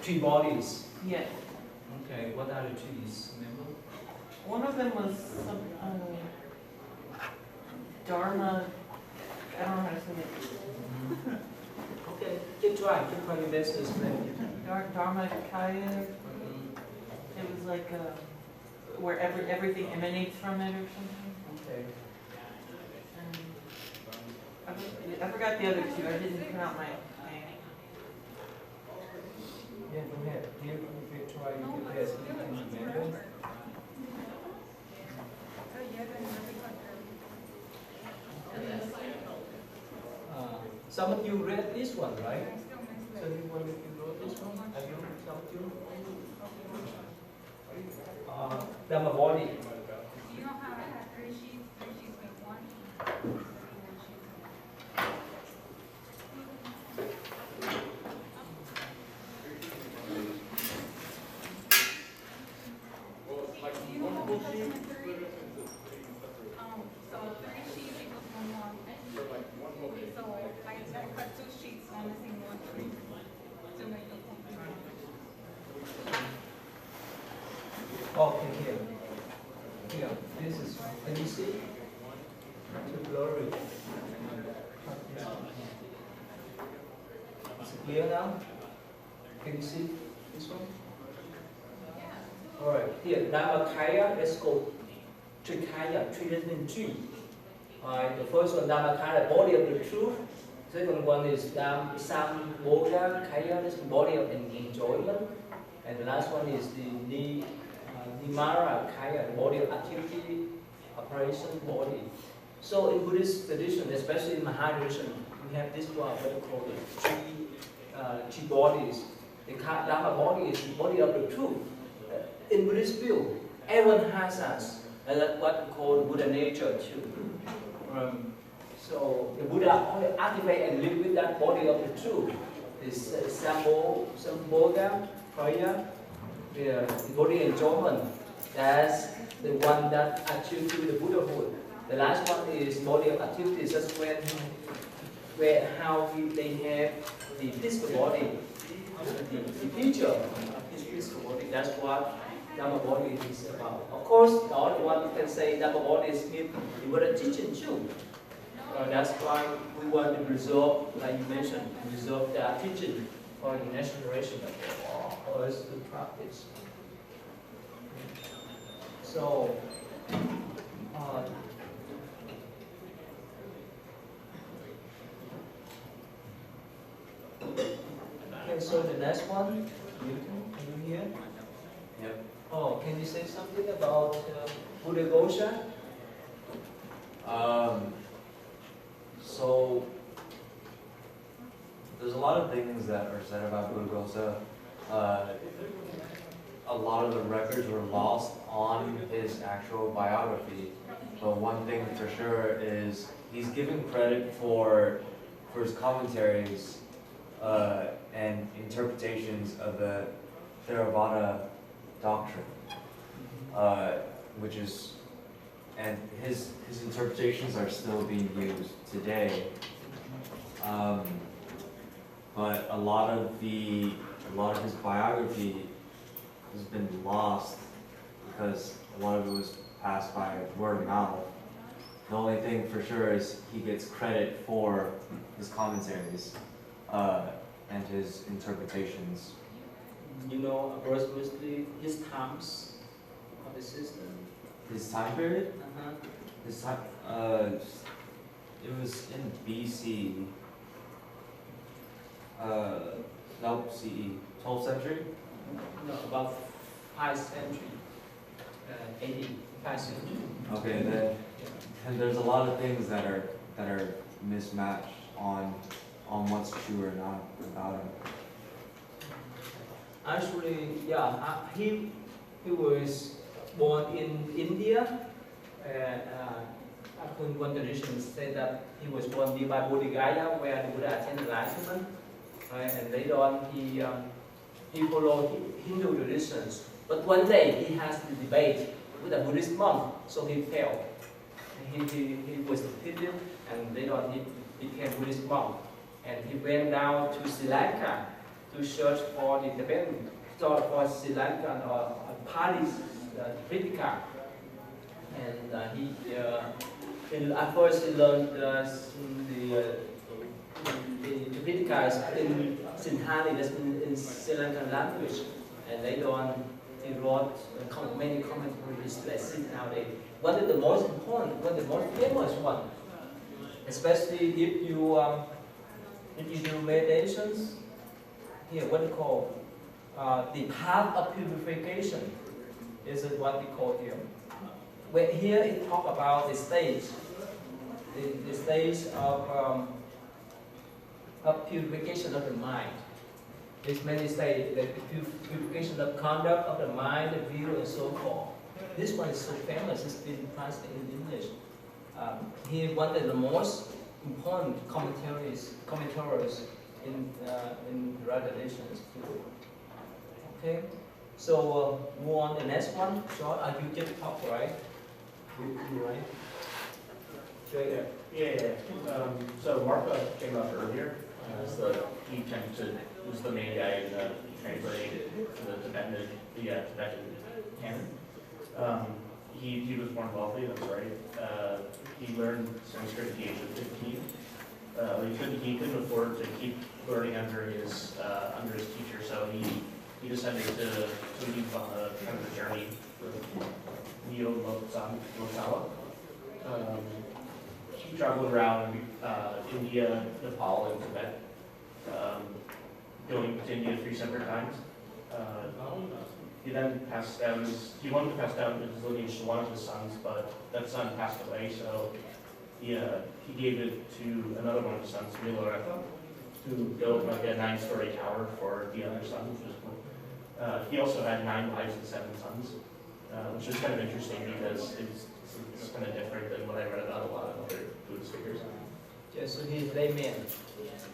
Three bodies. Yes, Okay, what are the trees? Remember? one of them was some Dharma, I don't know how to say it. Okay, keep trying your best to explain it. Dharma Kaya, it was like where everything emanates from it or something. Okay. I forgot the other two, I didn't print out my name. Yeah, go ahead. You try your best. You can remember. Some of you read this one, right? So you wrote this one? Have you? Some of you? Dhamma body. You know how three sheets make one? You know how we cut them in three? So three sheets equals one long. So I gotta cut two sheets on the same one tree to make a complete one. Okay, here. Here, this is, can you see? Too blurry. Is it clear now? Can you see this one? Alright, here, Dhammakaya, let's go. Trikaya, three different tree. Alright, the first one, Dhammakaya, body of the truth. Second one is Sambodha Kaya, this body of enjoyment. And the last one is the Nimara Kaya, body of activity, operation, body. So in Buddhist tradition, especially in Mahayana, we have this one, what we call the three bodies. The Dhamma body is the body of the truth. In Buddhist view, everyone has us. And that's what we call Buddha nature too. So the Buddha only activate and live with that body of the truth. This Sambodha, Kaya, the body enjoyment. That's the one that achieved to the Buddhahood. The last one is body of activities. That's how they have the physical body, the picture of this physical body. That's what Dhamma body is about. Of course, the only one who can say Dhamma body is the Buddha teaching too. That's why we want to preserve, like you mentioned, preserve the teaching for the next generation for us to practice. So, okay, so the next one, Newton, are you here? Yep. Oh, can you say something about Buddha Gosha? So there's a lot of things that are said about Buddha. A lot of the records were lost on his actual biography, but one thing for sure is he's given credit for for his commentaries and interpretations of the Theravada doctrine, which is, and his interpretations are still being used today. But a lot of his biography has been lost because a lot of it was passed by word of mouth. The only thing for sure is he gets credit for his commentaries and his interpretations. You know, approximately his times of the system. His time period? Uh-huh. His time, it was in BC. No, CE. 12th century? No, about 5th century. 5th century. Okay, then. And there's a lot of things that are mismatched on what's true or not about him. Actually, yeah, he was born in India, and according to one tradition, say that he was born nearby Bodh Gaya, where the Buddha attained enlightenment. Right? And later on, he followed Hindu traditions. But one day, he has to debate with a Buddhist monk, so he failed. He was defeated, and later on, he became Buddhist monk. And he went down to Sri Lanka to search for the Tibetan, for Sri Lankan or Pali Tripitaka. And at first he learned the Tripitaka in Sinhali, that's in Sri Lankan language. And later on, he wrote many commentaries that exist nowadays. One of the most important, one of the most famous one, especially if you do meditations. Here, what we call the path of purification is what we call here. Where here it talk about the stage of purification of the mind. There's many stages, the purification of conduct of the mind, the view, and so forth. This one is so famous, it's been translated in English. He one of the most important commentaries in the traditions too. Okay, so move on to the next one. George, you just talk, right? You right? Straight there. Yeah. So Martha came up earlier. He tends to was the main guy in translating the Tibetan canon. He was born wealthy. That's right. He learned Sanskrit at the age of 15. He couldn't afford to keep learning under his teacher, so he decided to leave on a kind of a journey for Neo-Lotsawa. He traveled around India, Nepal, and Tibet, going to India 3 separate times. He then passed down he wanted to pass down his lineage to one of his sons, but that son passed away, so he gave it to another one of his sons, Milaretha, to build like a 9-story tower for the other son, which was cool. He also had 9 wives and 7 sons, which is kind of interesting because it's kind of different than what I read about a lot of other Buddhist figures. Yeah, so he's layman.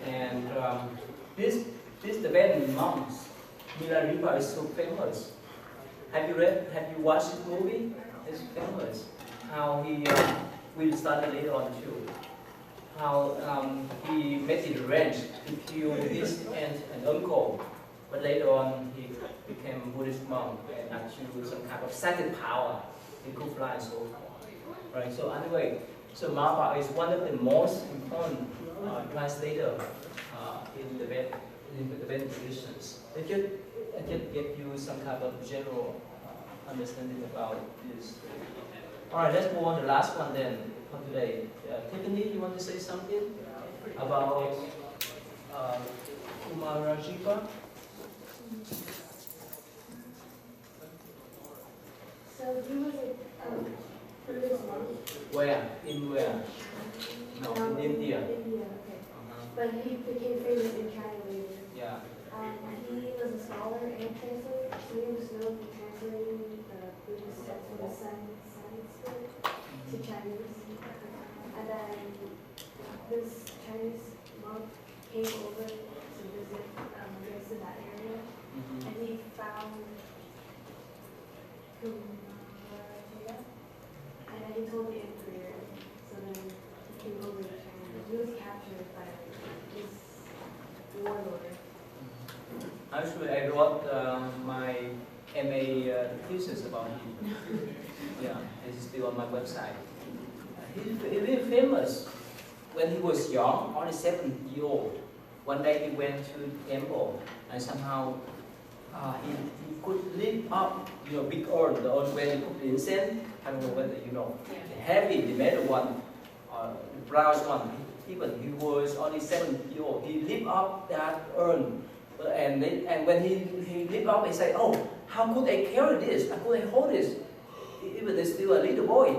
And this Tibetan monks, Milarepa is so famous. Have you watched this movie? It's famous. How he will start later on too. How he made it arrange to kill his aunt and uncle, but later on he became a Buddhist monk and achieved some kind of psychic power. He could fly and so forth. Right. So anyway, so Marpa is one of the most important translator in the Tibetan traditions. I just give you some kind of general understanding about this. All right, let's move on to the last one then for today. Tiffany, you want to say something about Kumarajiva? So he was a Buddhist monk. Where? In where? No, in India. India, okay. But he became famous in China later. Yeah. He was a scholar and translator, so he was known for translating the Buddhist texts from the Sanskrit to Chinese. And then this Chinese monk came over to visit next to that area, Mhm. and he found Kumaratia, and then he told the emperor, so then he came over to China. He was captured by this warlord. Actually, I wrote my MA thesis about him. Yeah, it's still on my website. He's really famous. When he was young, only 7 years old, one day he went to the temple and somehow he could lift up, big urn, the urn where they cook the incense. I don't know whether you know. The heavy, the metal one, the brass one. Even he was only 7 years old. He lift up that urn. And when he lift up, he said, "Oh, how could I carry this? How could I hold this? Even he's still a little boy."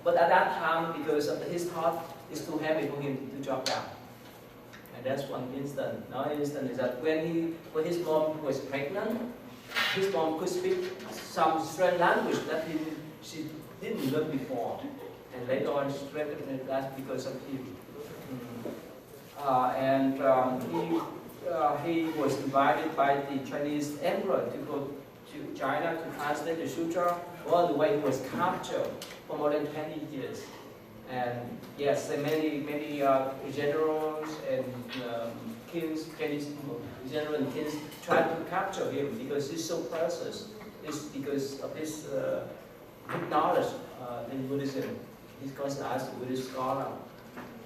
But at that time, because of his heart is too heavy for him to drop down. And that's one instance. Another instance is that when his mom was pregnant, his mom could speak some strange language that she didn't learn before. And later on, she recognized that because of him. He was invited by the Chinese emperor to go to China to translate the sutra. All the way he was captured for more than 20 years. And yes, many generals and kings, Chinese generals and kings tried to capture him because he's so precious. It's because of his deep knowledge in Buddhism. He's considered as a Buddhist scholar.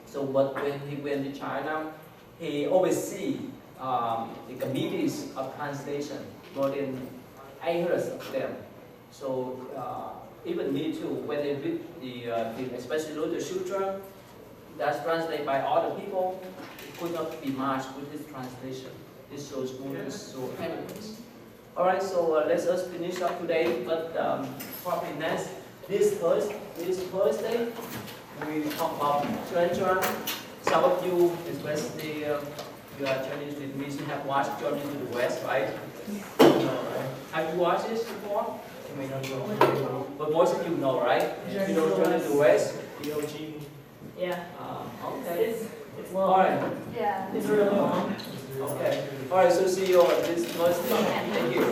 So, but when he went to China, he oversees the committees of translation, more than 800 of them. So even me too, when they read especially Lotus Sutra, that's translated by other people, it could not be matched with this translation. This shows Buddhist so elegance. All right, so let us finish up today, but probably this Thursday, we talk about Chuan. Some of you, especially you are Chinese with me, you have watched Journey to the West, right? No, right? Have you watched this before? You may not know. But most of you know, right? You know Journey to the West? Yeah. Okay. It's long. All right. Yeah. It's really long. Okay. All right, so see you on this Thursday. Thank you.